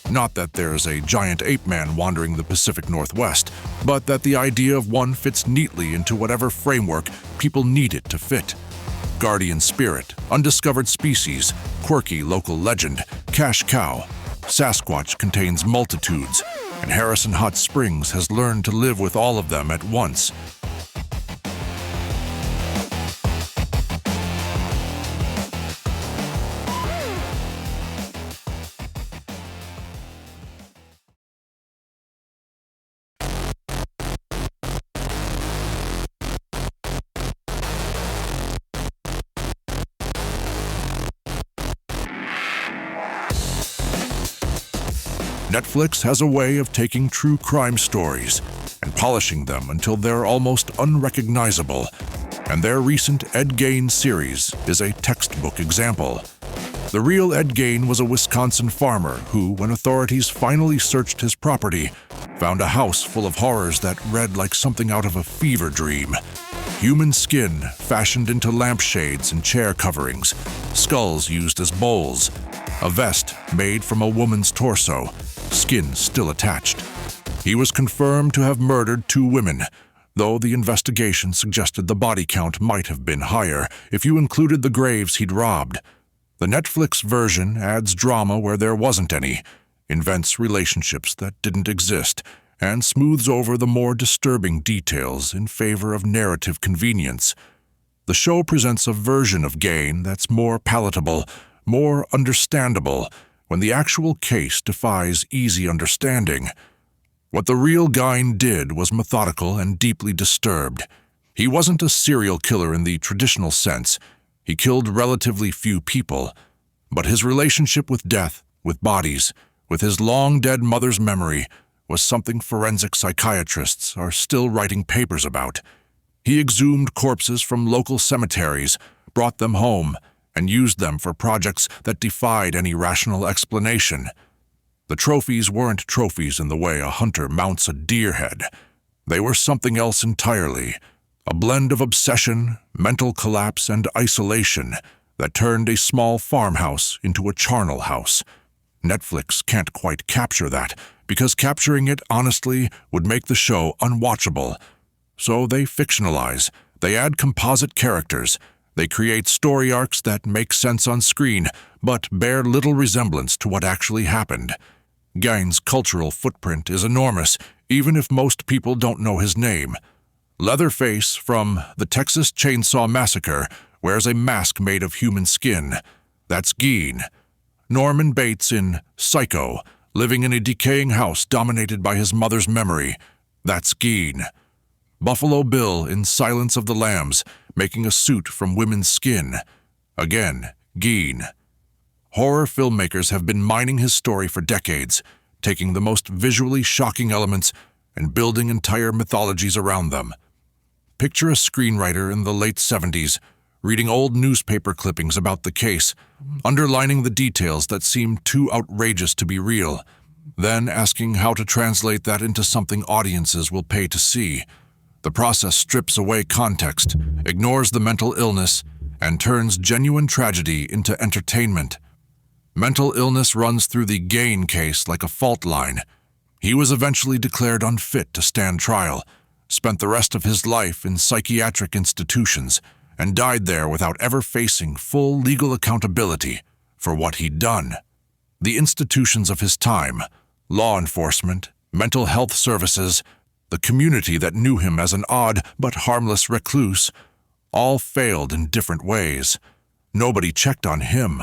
Not that there's a giant ape man wandering the Pacific Northwest, but that the idea of one fits neatly into whatever framework people need it to fit. Guardian spirit, undiscovered species, quirky local legend, cash cow. Sasquatch contains multitudes, and Harrison Hot Springs has learned to live with all of them at once. Netflix has a way of taking true crime stories and polishing them until they're almost unrecognizable, and their recent Ed Gein series is a textbook example. The real Ed Gein was a Wisconsin farmer who, when authorities finally searched his property, found a house full of horrors that read like something out of a fever dream. Human skin fashioned into lampshades and chair coverings, skulls used as bowls, a vest made from a woman's torso, skin still attached. He was confirmed to have murdered 2 women, though the investigation suggested the body count might have been higher if you included the graves he'd robbed. The Netflix version adds drama where there wasn't any, invents relationships that didn't exist, and smooths over the more disturbing details in favor of narrative convenience. The show presents a version of Gein that's more palatable, more understandable, when the actual case defies easy understanding. What the real Gein did was methodical and deeply disturbed. He wasn't a serial killer in the traditional sense. He killed relatively few people, but his relationship with death, with bodies, with his long-dead mother's memory, was something forensic psychiatrists are still writing papers about. He exhumed corpses from local cemeteries, brought them home, and used them for projects that defied any rational explanation. The trophies weren't trophies in the way a hunter mounts a deer head. They were something else entirely, a blend of obsession, mental collapse, and isolation that turned a small farmhouse into a charnel house. Netflix can't quite capture that, because capturing it honestly would make the show unwatchable. So they fictionalize, They add composite characters. They create story arcs that make sense on screen, but bear little resemblance to what actually happened. Gein's cultural footprint is enormous, even if most people don't know his name. Leatherface from The Texas Chainsaw Massacre wears a mask made of human skin. That's Gein. Norman Bates in Psycho, living in a decaying house dominated by his mother's memory. That's Gein. Buffalo Bill in Silence of the Lambs, making a suit from women's skin. Again, Gein. Horror filmmakers have been mining his story for decades, taking the most visually shocking elements and building entire mythologies around them. Picture a screenwriter in the late 70s, reading old newspaper clippings about the case, underlining the details that seem too outrageous to be real, then asking how to translate that into something audiences will pay to see. The process strips away context, ignores the mental illness, and turns genuine tragedy into entertainment. Mental illness runs through the Gein case like a fault line. He was eventually declared unfit to stand trial, spent the rest of his life in psychiatric institutions, and died there without ever facing full legal accountability for what he'd done. The institutions of his time, law enforcement, mental health services, the community that knew him as an odd but harmless recluse, all failed in different ways. Nobody checked on him.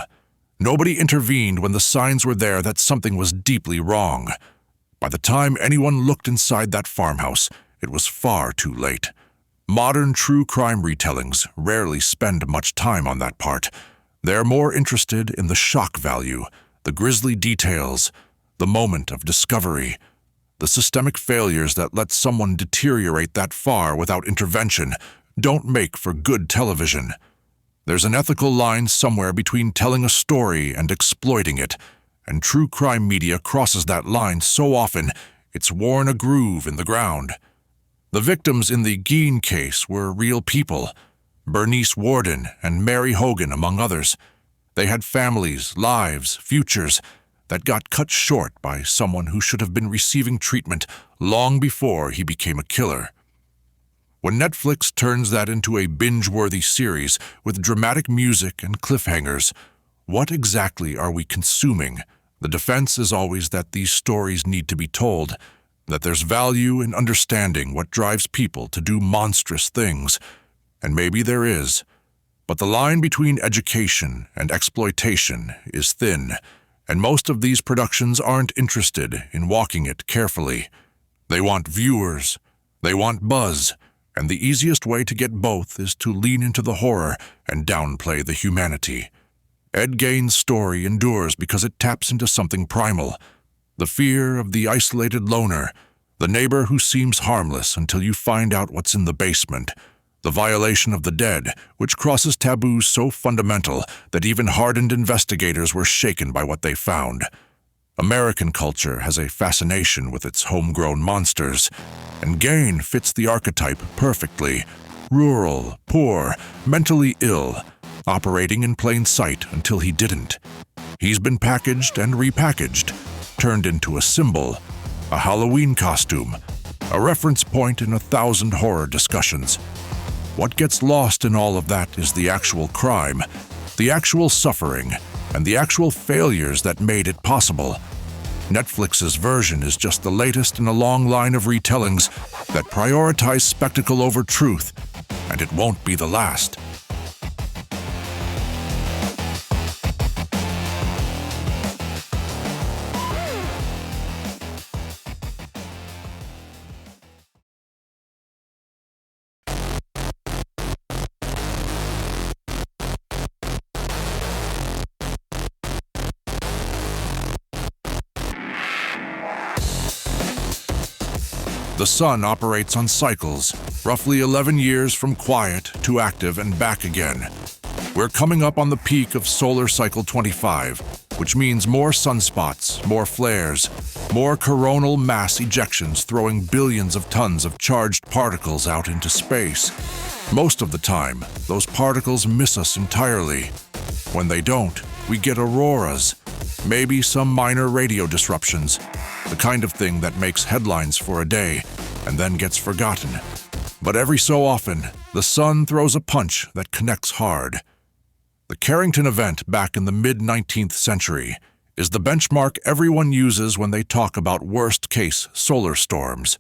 Nobody intervened when the signs were there that something was deeply wrong. By the time anyone looked inside that farmhouse, it was far too late. Modern true crime retellings rarely spend much time on that part. They're more interested in the shock value, the grisly details, the moment of discovery. The systemic failures that let someone deteriorate that far without intervention don't make for good television. There's an ethical line somewhere between telling a story and exploiting it, and true crime media crosses that line so often it's worn a groove in the ground. The victims in the Gein case were real people, Bernice Worden and Mary Hogan among others. They had families, lives, futures that got cut short by someone who should have been receiving treatment long before he became a killer. When Netflix turns that into a binge-worthy series with dramatic music and cliffhangers, what exactly are we consuming? The defense is always that these stories need to be told, that there's value in understanding what drives people to do monstrous things, and maybe there is. But the line between education and exploitation is thin, and most of these productions aren't interested in walking it carefully. They want viewers, they want buzz, and the easiest way to get both is to lean into the horror and downplay the humanity. Ed Gein's story endures because it taps into something primal, the fear of the isolated loner, the neighbor who seems harmless until you find out what's in the basement, the violation of the dead, which crosses taboos so fundamental that even hardened investigators were shaken by what they found. American culture has a fascination with its homegrown monsters, and Gein fits the archetype perfectly. Rural, poor, mentally ill, operating in plain sight until he didn't. He's been packaged and repackaged, turned into a symbol, a Halloween costume, a reference point in 1,000 horror discussions. What gets lost in all of that is the actual crime, the actual suffering, and the actual failures that made it possible. Netflix's version is just the latest in a long line of retellings that prioritize spectacle over truth, and it won't be the last. The sun operates on cycles, roughly 11 years from quiet to active and back again. We're coming up on the peak of solar cycle 25, which means more sunspots, more flares, more coronal mass ejections throwing billions of tons of charged particles out into space. Most of the time, those particles miss us entirely. When they don't, we get auroras, maybe some minor radio disruptions, the kind of thing that makes headlines for a day and then gets forgotten. But every so often, the sun throws a punch that connects hard. The Carrington event back in the mid-19th century is the benchmark everyone uses when they talk about worst-case solar storms.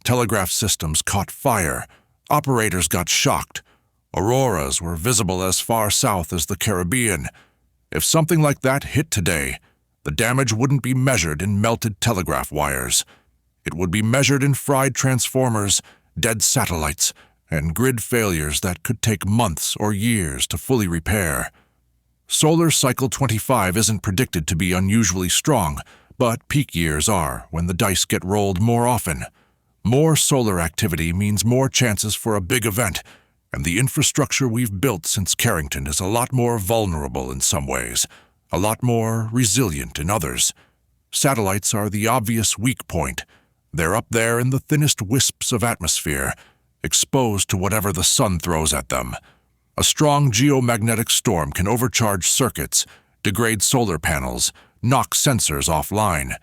Telegraph systems caught fire, operators got shocked, auroras were visible as far south as the Caribbean. If something like that hit today, the damage wouldn't be measured in melted telegraph wires. It would be measured in fried transformers, dead satellites, and grid failures that could take months or years to fully repair. Solar cycle 25 isn't predicted to be unusually strong, but peak years are when the dice get rolled more often. More solar activity means more chances for a big event, and the infrastructure we've built since Carrington is a lot more vulnerable in some ways, a lot more resilient in others. Satellites are the obvious weak point. They're up there in the thinnest wisps of atmosphere, exposed to whatever the sun throws at them. A strong geomagnetic storm can overcharge circuits, degrade solar panels, knock sensors offline.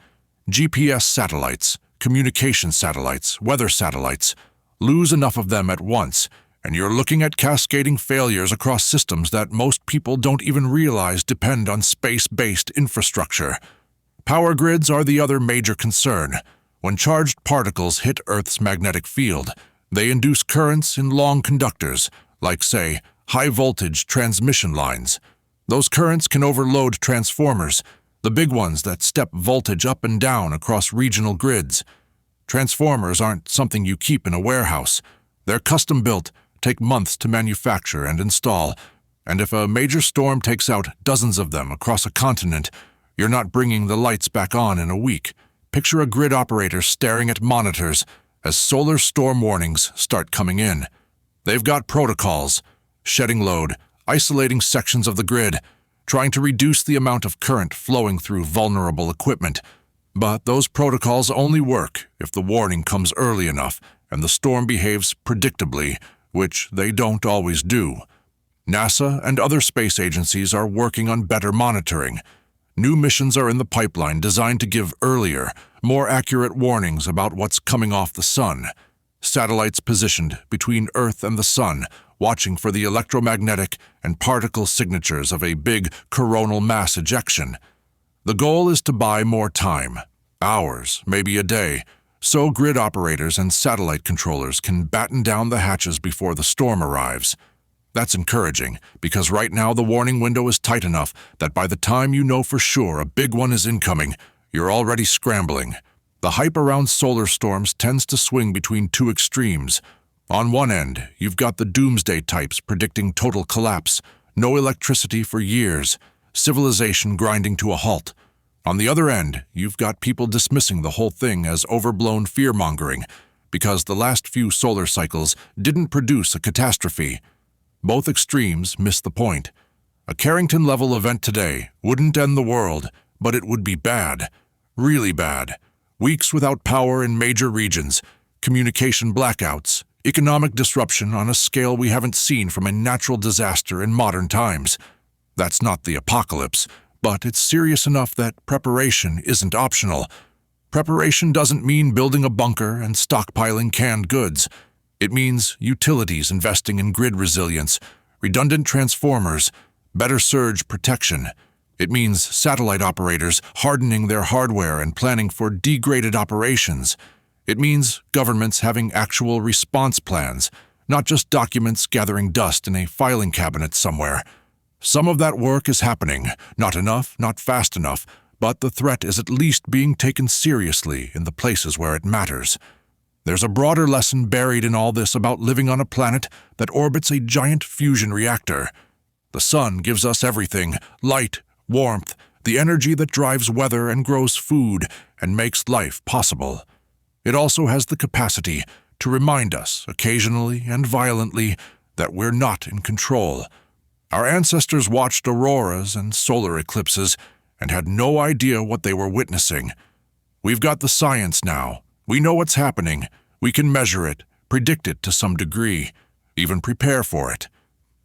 GPS satellites, communication satellites, weather satellites, lose enough of them at once, and you're looking at cascading failures across systems that most people don't even realize depend on space-based infrastructure. Power grids are the other major concern. When charged particles hit Earth's magnetic field, they induce currents in long conductors, like, say, high-voltage transmission lines. Those currents can overload transformers, the big ones that step voltage up and down across regional grids. Transformers aren't something you keep in a warehouse. They're custom-built, take months to manufacture and install, and if a major storm takes out dozens of them across a continent, you're not bringing the lights back on in a week. Picture a grid operator staring at monitors as solar storm warnings start coming in. They've got protocols, shedding load, isolating sections of the grid, trying to reduce the amount of current flowing through vulnerable equipment. But those protocols only work if the warning comes early enough and the storm behaves predictably, which they don't always do. NASA and other space agencies are working on better monitoring. New missions are in the pipeline designed to give earlier, more accurate warnings about what's coming off the sun. Satellites positioned between Earth and the sun, watching for the electromagnetic and particle signatures of a big coronal mass ejection. The goal is to buy more time, hours, maybe a day, so grid operators and satellite controllers can batten down the hatches before the storm arrives. That's encouraging, because right now the warning window is tight enough that by the time you know for sure a big one is incoming, you're already scrambling. The hype around solar storms tends to swing between two extremes. On one end, you've got the doomsday types predicting total collapse, no electricity for years, civilization grinding to a halt. On the other end, you've got people dismissing the whole thing as overblown fear-mongering, because the last few solar cycles didn't produce a catastrophe. Both extremes miss the point. A Carrington-level event today wouldn't end the world, but it would be bad. Really bad. Weeks without power in major regions, communication blackouts, economic disruption on a scale we haven't seen from a natural disaster in modern times. That's not the apocalypse, but it's serious enough that preparation isn't optional. Preparation doesn't mean building a bunker and stockpiling canned goods. It means utilities investing in grid resilience, redundant transformers, better surge protection. It means satellite operators hardening their hardware and planning for degraded operations. It means governments having actual response plans, not just documents gathering dust in a filing cabinet somewhere. Some of that work is happening, not enough, not fast enough, but the threat is at least being taken seriously in the places where it matters. There's a broader lesson buried in all this about living on a planet that orbits a giant fusion reactor. The sun gives us everything: light, warmth, the energy that drives weather and grows food and makes life possible. It also has the capacity to remind us, occasionally and violently, that we're not in control. Our ancestors watched auroras and solar eclipses and had no idea what they were witnessing. We've got the science now. We know what's happening. We can measure it, predict it to some degree, even prepare for it.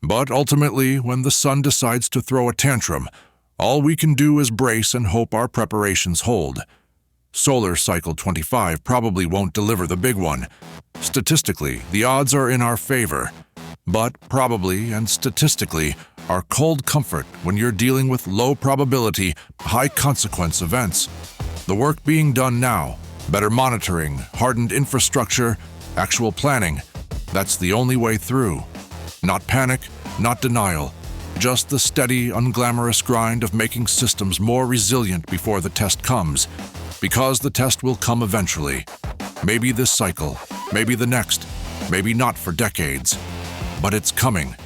But ultimately, when the sun decides to throw a tantrum, all we can do is brace and hope our preparations hold. Solar Cycle 25 probably won't deliver the big one. Statistically, the odds are in our favor. But probably and statistically, our cold comfort when you're dealing with low probability, high consequence events. The work being done now, better monitoring, hardened infrastructure, actual planning, that's the only way through. Not panic, not denial, just the steady, unglamorous grind of making systems more resilient before the test comes. Because the test will come eventually. Maybe this cycle, maybe the next, maybe not for decades. But it's coming.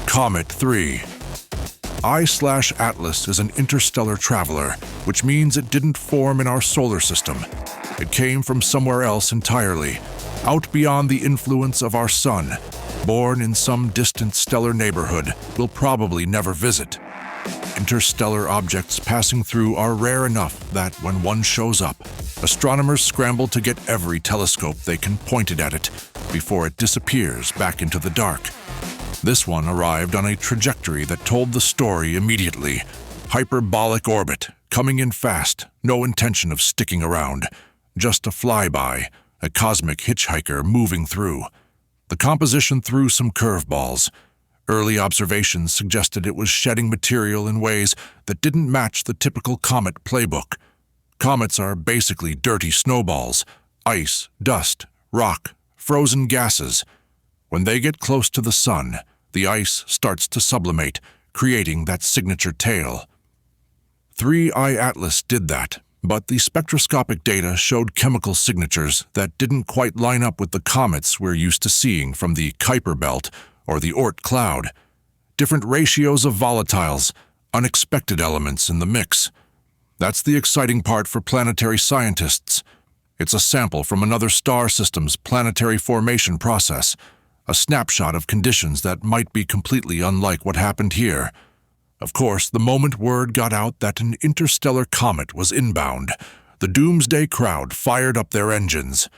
Comet 3. I/Atlas is an interstellar traveler, which means it didn't form in our solar system. It came from somewhere else entirely, out beyond the influence of our sun, born in some distant stellar neighborhood we'll probably never visit. Interstellar objects passing through are rare enough that when one shows up, astronomers scramble to get every telescope they can pointed at it before it disappears back into the dark. This one arrived on a trajectory that told the story immediately. Hyperbolic orbit, coming in fast, no intention of sticking around. Just a flyby, a cosmic hitchhiker moving through. The composition threw some curveballs. Early observations suggested it was shedding material in ways that didn't match the typical comet playbook. Comets are basically dirty snowballs, ice, dust, rock, frozen gases. When they get close to the sun, the ice starts to sublimate, creating that signature tail. 3I Atlas did that, but the spectroscopic data showed chemical signatures that didn't quite line up with the comets we're used to seeing from the Kuiper Belt or the Oort cloud. Different ratios of volatiles, unexpected elements in the mix. That's the exciting part for planetary scientists. It's a sample from another star system's planetary formation process, a snapshot of conditions that might be completely unlike what happened here. Of course, the moment word got out that an interstellar comet was inbound, the doomsday crowd fired up their engines.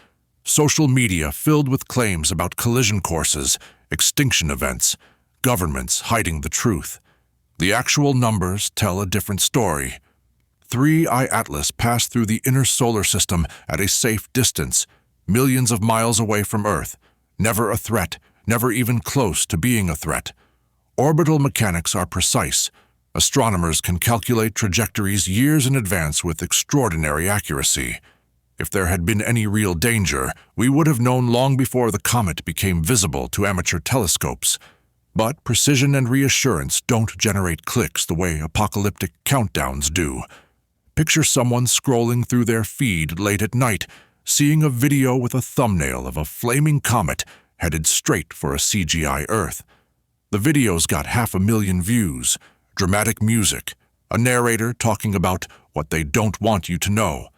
Social media filled with claims about collision courses, extinction events, governments hiding the truth. The actual numbers tell a different story. 3I Atlas passed through the inner solar system at a safe distance, millions of miles away from Earth. Never a threat, never even close to being a threat. Orbital mechanics are precise. Astronomers can calculate trajectories years in advance with extraordinary accuracy. If there had been any real danger, we would have known long before the comet became visible to amateur telescopes. But precision and reassurance don't generate clicks the way apocalyptic countdowns do. Picture someone scrolling through their feed late at night, seeing a video with a thumbnail of a flaming comet headed straight for a CGI Earth. The video's got 500,000 views, dramatic music, a narrator talking about what they don't want you to know.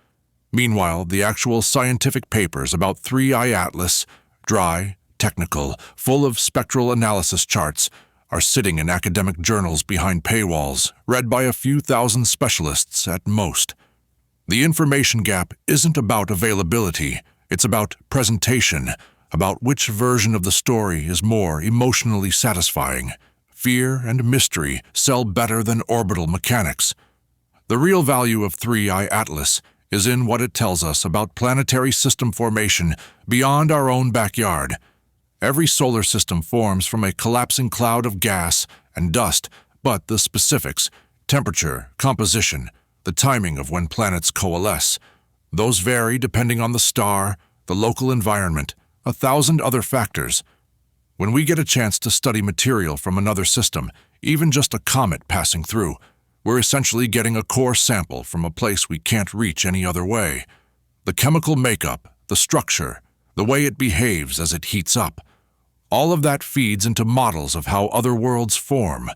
Meanwhile, the actual scientific papers about 3I Atlas, dry, technical, full of spectral analysis charts, are sitting in academic journals behind paywalls, read by a few thousand specialists at most. The information gap isn't about availability, it's about presentation, about which version of the story is more emotionally satisfying. Fear and mystery sell better than orbital mechanics. The real value of 3I Atlas is in what it tells us about planetary system formation beyond our own backyard. Every solar system forms from a collapsing cloud of gas and dust, but the specifics, temperature, composition, the timing of when planets coalesce, those vary depending on the star, the local environment, 1,000 other factors. When we get a chance to study material from another system, even just a comet passing through, we're essentially getting a core sample from a place we can't reach any other way. The chemical makeup, the structure, the way it behaves as it heats up, all of that feeds into models of how other worlds form,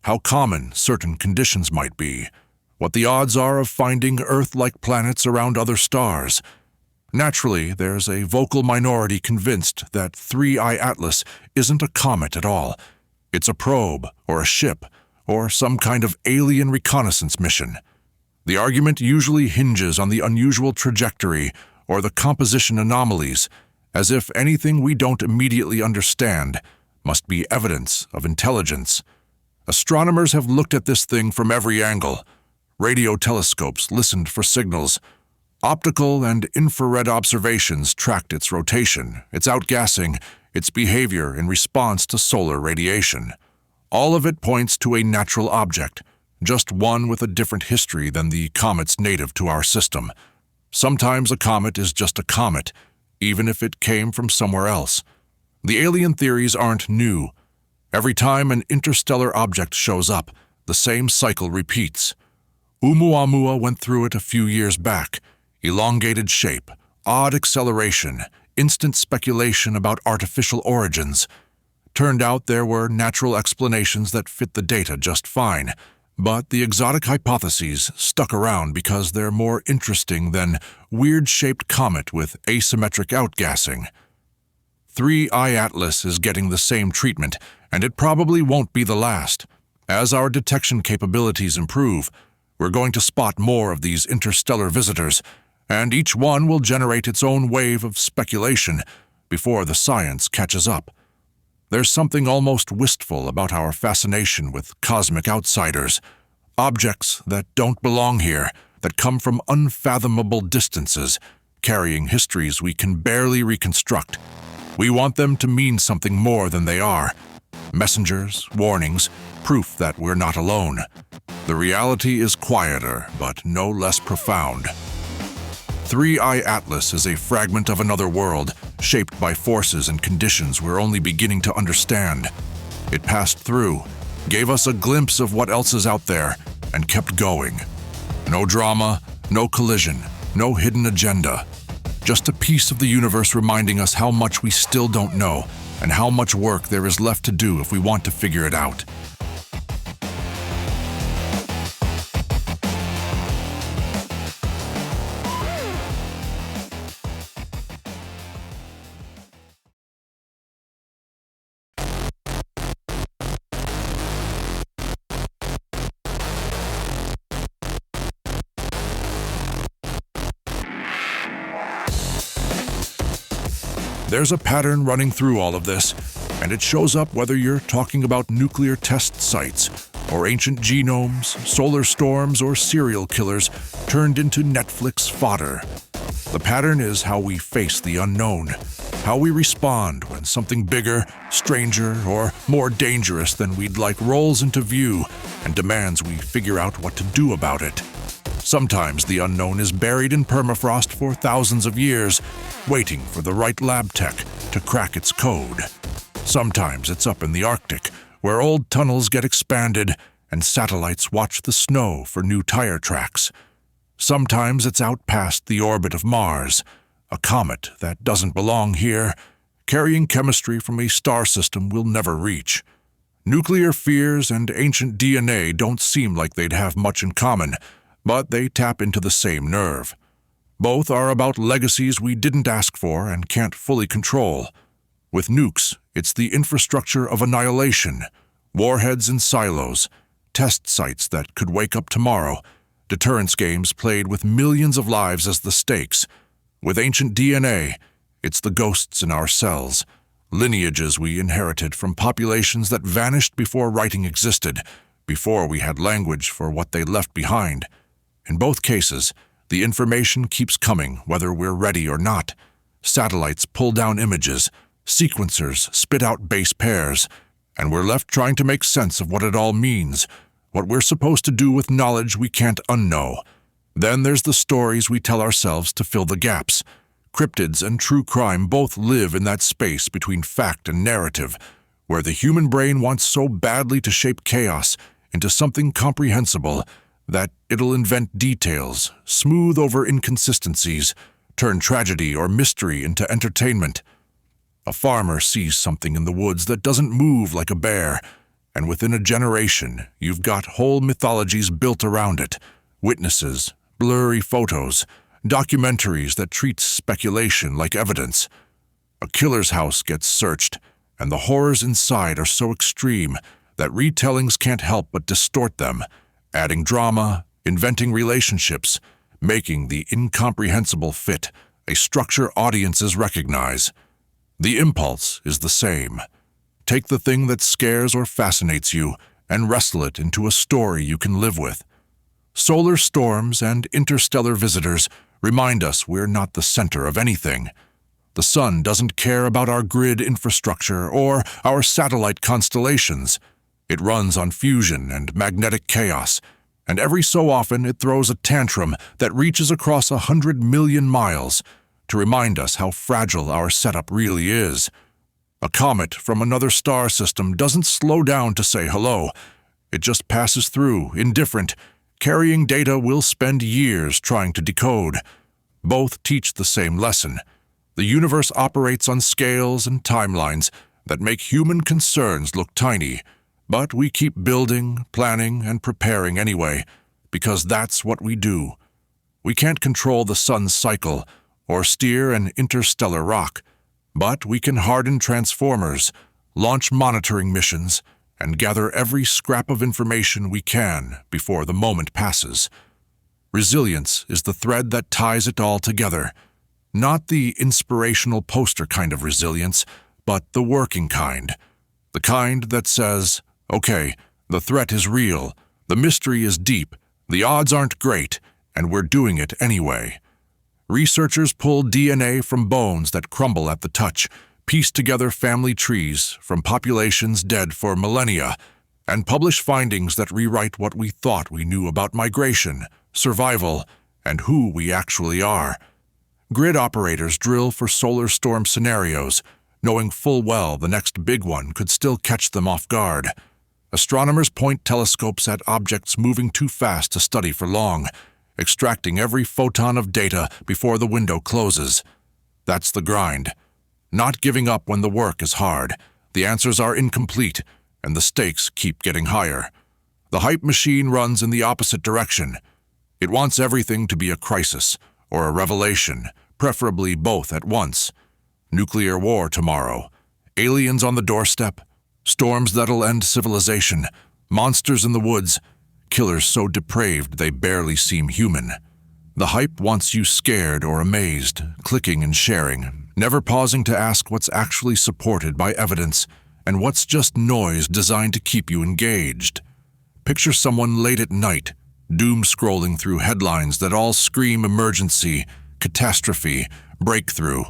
how common certain conditions might be, what the odds are of finding Earth-like planets around other stars. Naturally, there's a vocal minority convinced that 3I Atlas isn't a comet at all. It's a probe, or a ship, or some kind of alien reconnaissance mission. The argument usually hinges on the unusual trajectory or the composition anomalies, as if anything we don't immediately understand must be evidence of intelligence. Astronomers have looked at this thing from every angle. Radio telescopes listened for signals. Optical and infrared observations tracked its rotation, its outgassing, its behavior in response to solar radiation. All of it points to a natural object, just one with a different history than the comets native to our system. Sometimes a comet is just a comet, even if it came from somewhere else. The alien theories aren't new. Every time an interstellar object shows up, the same cycle repeats. Oumuamua went through it a few years back. Elongated shape, odd acceleration, instant speculation about artificial origins. Turned out there were natural explanations that fit the data just fine, but the exotic hypotheses stuck around because they're more interesting than weird-shaped comet with asymmetric outgassing. 3I Atlas is getting the same treatment, and it probably won't be the last. As our detection capabilities improve, we're going to spot more of these interstellar visitors, and each one will generate its own wave of speculation before the science catches up. There's something almost wistful about our fascination with cosmic outsiders, objects that don't belong here, that come from unfathomable distances, carrying histories we can barely reconstruct. We want them to mean something more than they are. Messengers, warnings, proof that we're not alone. The reality is quieter, but no less profound. 3I Atlas is a fragment of another world, shaped by forces and conditions we're only beginning to understand. It passed through, gave us a glimpse of what else is out there, and kept going. No drama, no collision, no hidden agenda. Just a piece of the universe reminding us how much we still don't know, and how much work there is left to do if we want to figure it out. There's a pattern running through all of this, and it shows up whether you're talking about nuclear test sites, or ancient genomes, solar storms, or serial killers turned into Netflix fodder. The pattern is how we face the unknown, how we respond when something bigger, stranger, or more dangerous than we'd like rolls into view and demands we figure out what to do about it. Sometimes the unknown is buried in permafrost for thousands of years, waiting for the right lab tech to crack its code. Sometimes it's up in the Arctic, where old tunnels get expanded and satellites watch the snow for new tire tracks. Sometimes it's out past the orbit of Mars, a comet that doesn't belong here, carrying chemistry from a star system we'll never reach. Nuclear fears and ancient DNA don't seem like they'd have much in common, but they tap into the same nerve. Both are about legacies we didn't ask for and can't fully control. With nukes, it's the infrastructure of annihilation, warheads in silos, test sites that could wake up tomorrow, deterrence games played with millions of lives as the stakes. With ancient DNA, it's the ghosts in our cells, lineages we inherited from populations that vanished before writing existed, before we had language for what they left behind. In both cases, the information keeps coming whether we're ready or not. Satellites pull down images, sequencers spit out base pairs, and we're left trying to make sense of what it all means, what we're supposed to do with knowledge we can't unknow. Then there's the stories we tell ourselves to fill the gaps. Cryptids and true crime both live in that space between fact and narrative, where the human brain wants so badly to shape chaos into something comprehensible that it'll invent details, smooth over inconsistencies, turn tragedy or mystery into entertainment. A farmer sees something in the woods that doesn't move like a bear, and within a generation, you've got whole mythologies built around it, witnesses, blurry photos, documentaries that treat speculation like evidence. A killer's house gets searched, and the horrors inside are so extreme that retellings can't help but distort them, adding drama, inventing relationships, making the incomprehensible fit a structure audiences recognize. The impulse is the same. Take the thing that scares or fascinates you and wrestle it into a story you can live with. Solar storms and interstellar visitors remind us we're not the center of anything. The sun doesn't care about our grid infrastructure or our satellite constellations. It runs on fusion and magnetic chaos, and every so often it throws a tantrum that reaches across 100 million miles to remind us how fragile our setup really is. A comet from another star system doesn't slow down to say hello. It just passes through, indifferent, carrying data we'll spend years trying to decode. Both teach the same lesson. The universe operates on scales and timelines that make human concerns look tiny, but we keep building, planning, and preparing anyway, because that's what we do. We can't control the sun's cycle or steer an interstellar rock, but we can harden transformers, launch monitoring missions, and gather every scrap of information we can before the moment passes. Resilience is the thread that ties it all together. Not the inspirational poster kind of resilience, but the working kind. The kind that says, okay, the threat is real, the mystery is deep, the odds aren't great, and we're doing it anyway. Researchers pull DNA from bones that crumble at the touch, piece together family trees from populations dead for millennia, and publish findings that rewrite what we thought we knew about migration, survival, and who we actually are. Grid operators drill for solar storm scenarios, knowing full well the next big one could still catch them off guard. Astronomers point telescopes at objects moving too fast to study for long, extracting every photon of data before the window closes. That's the grind. Not giving up when the work is hard, the answers are incomplete, and the stakes keep getting higher. The hype machine runs in the opposite direction. It wants everything to be a crisis or a revelation, preferably both at once. Nuclear war tomorrow, aliens on the doorstep, storms that'll end civilization, monsters in the woods, killers so depraved they barely seem human. The hype wants you scared or amazed, clicking and sharing, never pausing to ask what's actually supported by evidence and what's just noise designed to keep you engaged. Picture someone late at night, doom-scrolling through headlines that all scream emergency, catastrophe, breakthrough,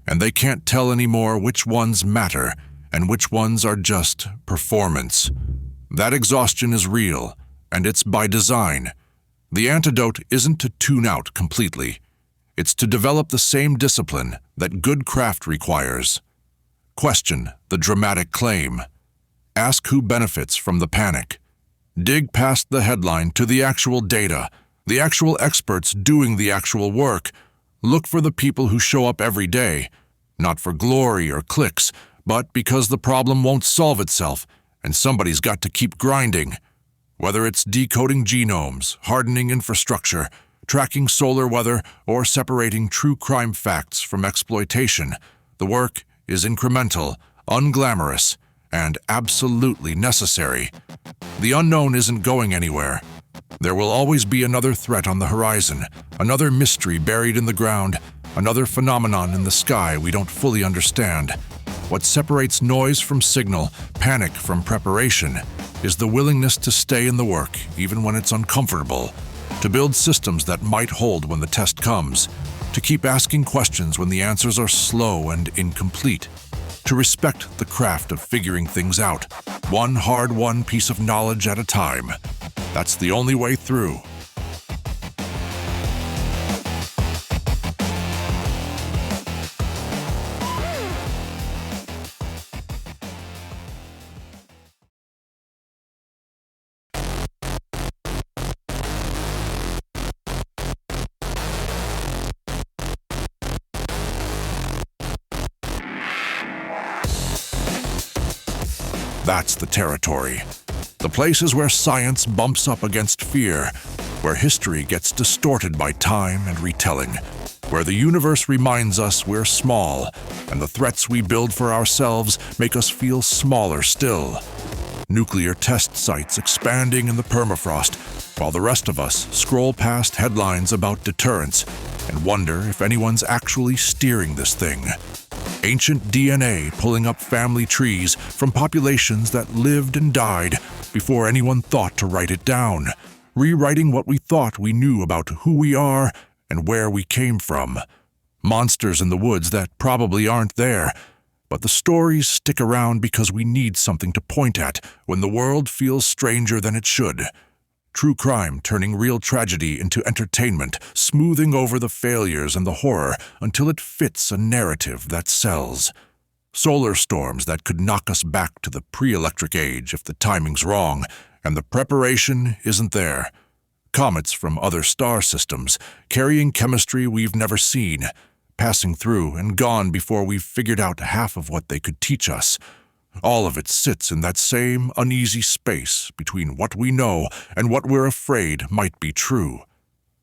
and they can't tell anymore which ones matter and which ones are just performance. That exhaustion is real, and it's by design. The antidote isn't to tune out completely. It's to develop the same discipline that good craft requires. Question the dramatic claim. Ask who benefits from the panic. Dig past the headline to the actual data, the actual experts doing the actual work. Look for the people who show up every day, not for glory or clicks, but because the problem won't solve itself, and somebody's got to keep grinding. Whether it's decoding genomes, hardening infrastructure, tracking solar weather, or separating true crime facts from exploitation, the work is incremental, unglamorous, and absolutely necessary. The unknown isn't going anywhere. There will always be another threat on the horizon, another mystery buried in the ground, another phenomenon in the sky we don't fully understand. What separates noise from signal, panic from preparation, is the willingness to stay in the work even when it's uncomfortable, to build systems that might hold when the test comes, to keep asking questions when the answers are slow and incomplete, to respect the craft of figuring things out, one hard-won piece of knowledge at a time. That's the only way through. That's the territory. The places where science bumps up against fear, where history gets distorted by time and retelling, where the universe reminds us we're small, and the threats we build for ourselves make us feel smaller still. Nuclear test sites expanding in the permafrost, while the rest of us scroll past headlines about deterrence and wonder if anyone's actually steering this thing. Ancient DNA pulling up family trees from populations that lived and died before anyone thought to write it down, rewriting what we thought we knew about who we are and where we came from. Monsters in the woods that probably aren't there, but the stories stick around because we need something to point at when the world feels stranger than it should. True crime turning real tragedy into entertainment, smoothing over the failures and the horror until it fits a narrative that sells. Solar storms that could knock us back to the pre-electric age if the timing's wrong and the preparation isn't there. Comets from other star systems, carrying chemistry we've never seen, passing through and gone before we've figured out half of what they could teach us. All of it sits in that same uneasy space between what we know and what we're afraid might be true.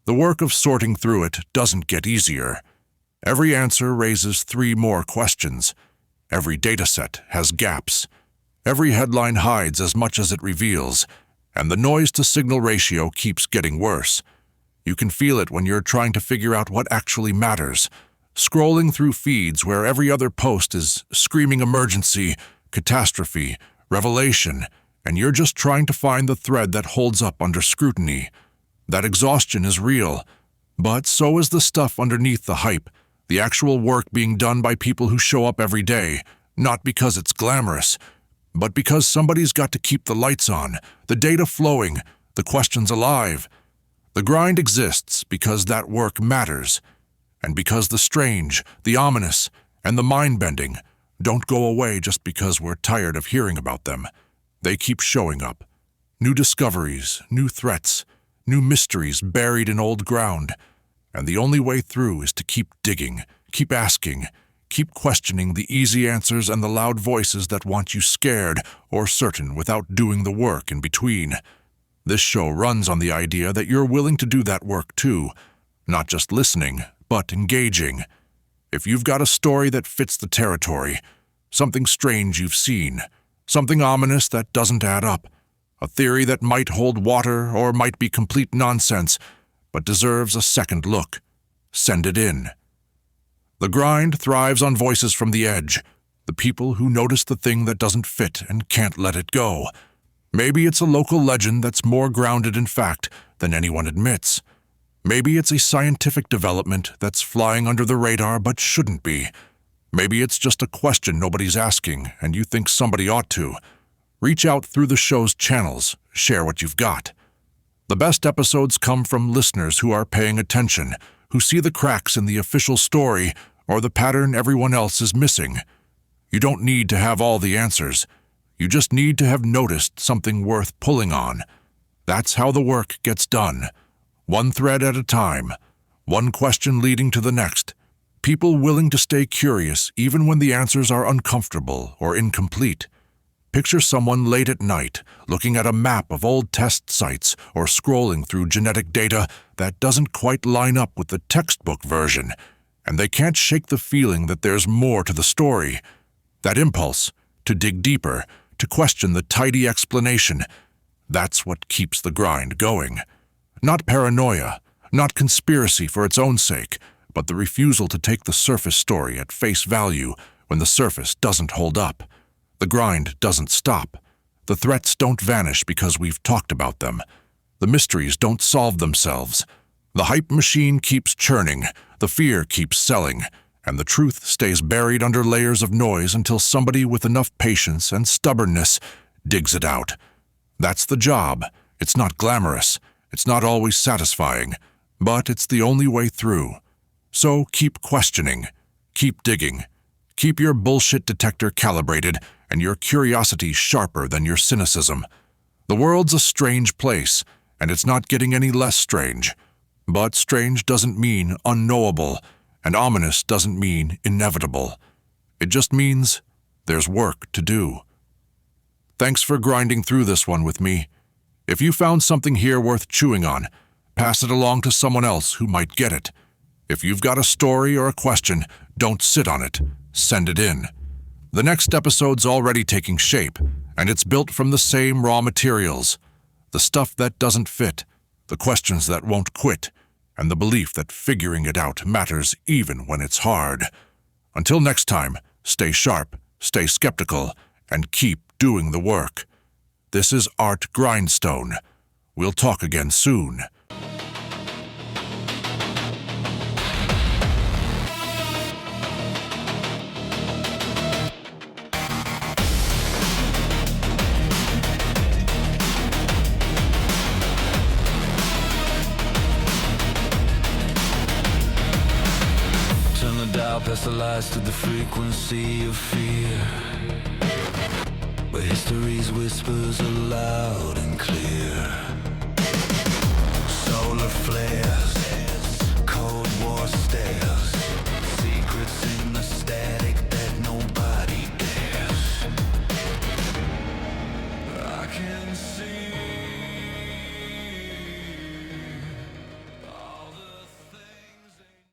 The work of sorting through it doesn't get easier. Every answer raises 3 more questions. Every dataset has gaps. Every headline hides as much as it reveals, and the noise-to-signal ratio keeps getting worse. You can feel it when you're trying to figure out what actually matters, scrolling through feeds where every other post is screaming emergency, catastrophe, revelation, and you're just trying to find the thread that holds up under scrutiny. That exhaustion is real, but so is the stuff underneath the hype, the actual work being done by people who show up every day, not because it's glamorous, but because somebody's got to keep the lights on, the data flowing, the questions alive. The grind exists because that work matters, and because the strange, the ominous, and the mind-bending don't go away just because we're tired of hearing about them. They keep showing up. New discoveries, new threats, new mysteries buried in old ground. And the only way through is to keep digging, keep asking, keep questioning the easy answers and the loud voices that want you scared or certain without doing the work in between. This show runs on the idea that you're willing to do that work too, not just listening, but engaging. If you've got a story that fits the territory, something strange you've seen, something ominous that doesn't add up, a theory that might hold water or might be complete nonsense, but deserves a second look, send it in. The grind thrives on voices from the edge, the people who notice the thing that doesn't fit and can't let it go. Maybe it's a local legend that's more grounded in fact than anyone admits. Maybe it's a scientific development that's flying under the radar but shouldn't be. Maybe it's just a question nobody's asking and you think somebody ought to. Reach out through the show's channels, share what you've got. The best episodes come from listeners who are paying attention, who see the cracks in the official story or the pattern everyone else is missing. You don't need to have all the answers. You just need to have noticed something worth pulling on. That's how the work gets done. One thread at a time, one question leading to the next. People willing to stay curious even when the answers are uncomfortable or incomplete. Picture someone late at night looking at a map of old test sites or scrolling through genetic data that doesn't quite line up with the textbook version, and they can't shake the feeling that there's more to the story. That impulse to dig deeper, to question the tidy explanation, that's what keeps the grind going. Not paranoia, not conspiracy for its own sake, but the refusal to take the surface story at face value when the surface doesn't hold up. The grind doesn't stop. The threats don't vanish because we've talked about them. The mysteries don't solve themselves. The hype machine keeps churning, the fear keeps selling, and the truth stays buried under layers of noise until somebody with enough patience and stubbornness digs it out. That's the job. It's not glamorous. It's not always satisfying, but it's the only way through. So keep questioning, keep digging, keep your bullshit detector calibrated and your curiosity sharper than your cynicism. The world's a strange place, and it's not getting any less strange. But strange doesn't mean unknowable, and ominous doesn't mean inevitable. It just means there's work to do. Thanks for grinding through this one with me. If you found something here worth chewing on, Pass it along to someone else who might get it. If you've got a story or a question, don't sit on it. Send it in. The next episode's already taking shape, and it's built from the same raw materials. The stuff that doesn't fit, the questions that won't quit, and the belief that figuring it out matters even when it's hard. Until next time, stay sharp, stay skeptical, and keep doing the work. This is Art Grindstone. We'll talk again soon. Past the lies to the frequency of fear, where history's whispers are loud and clear.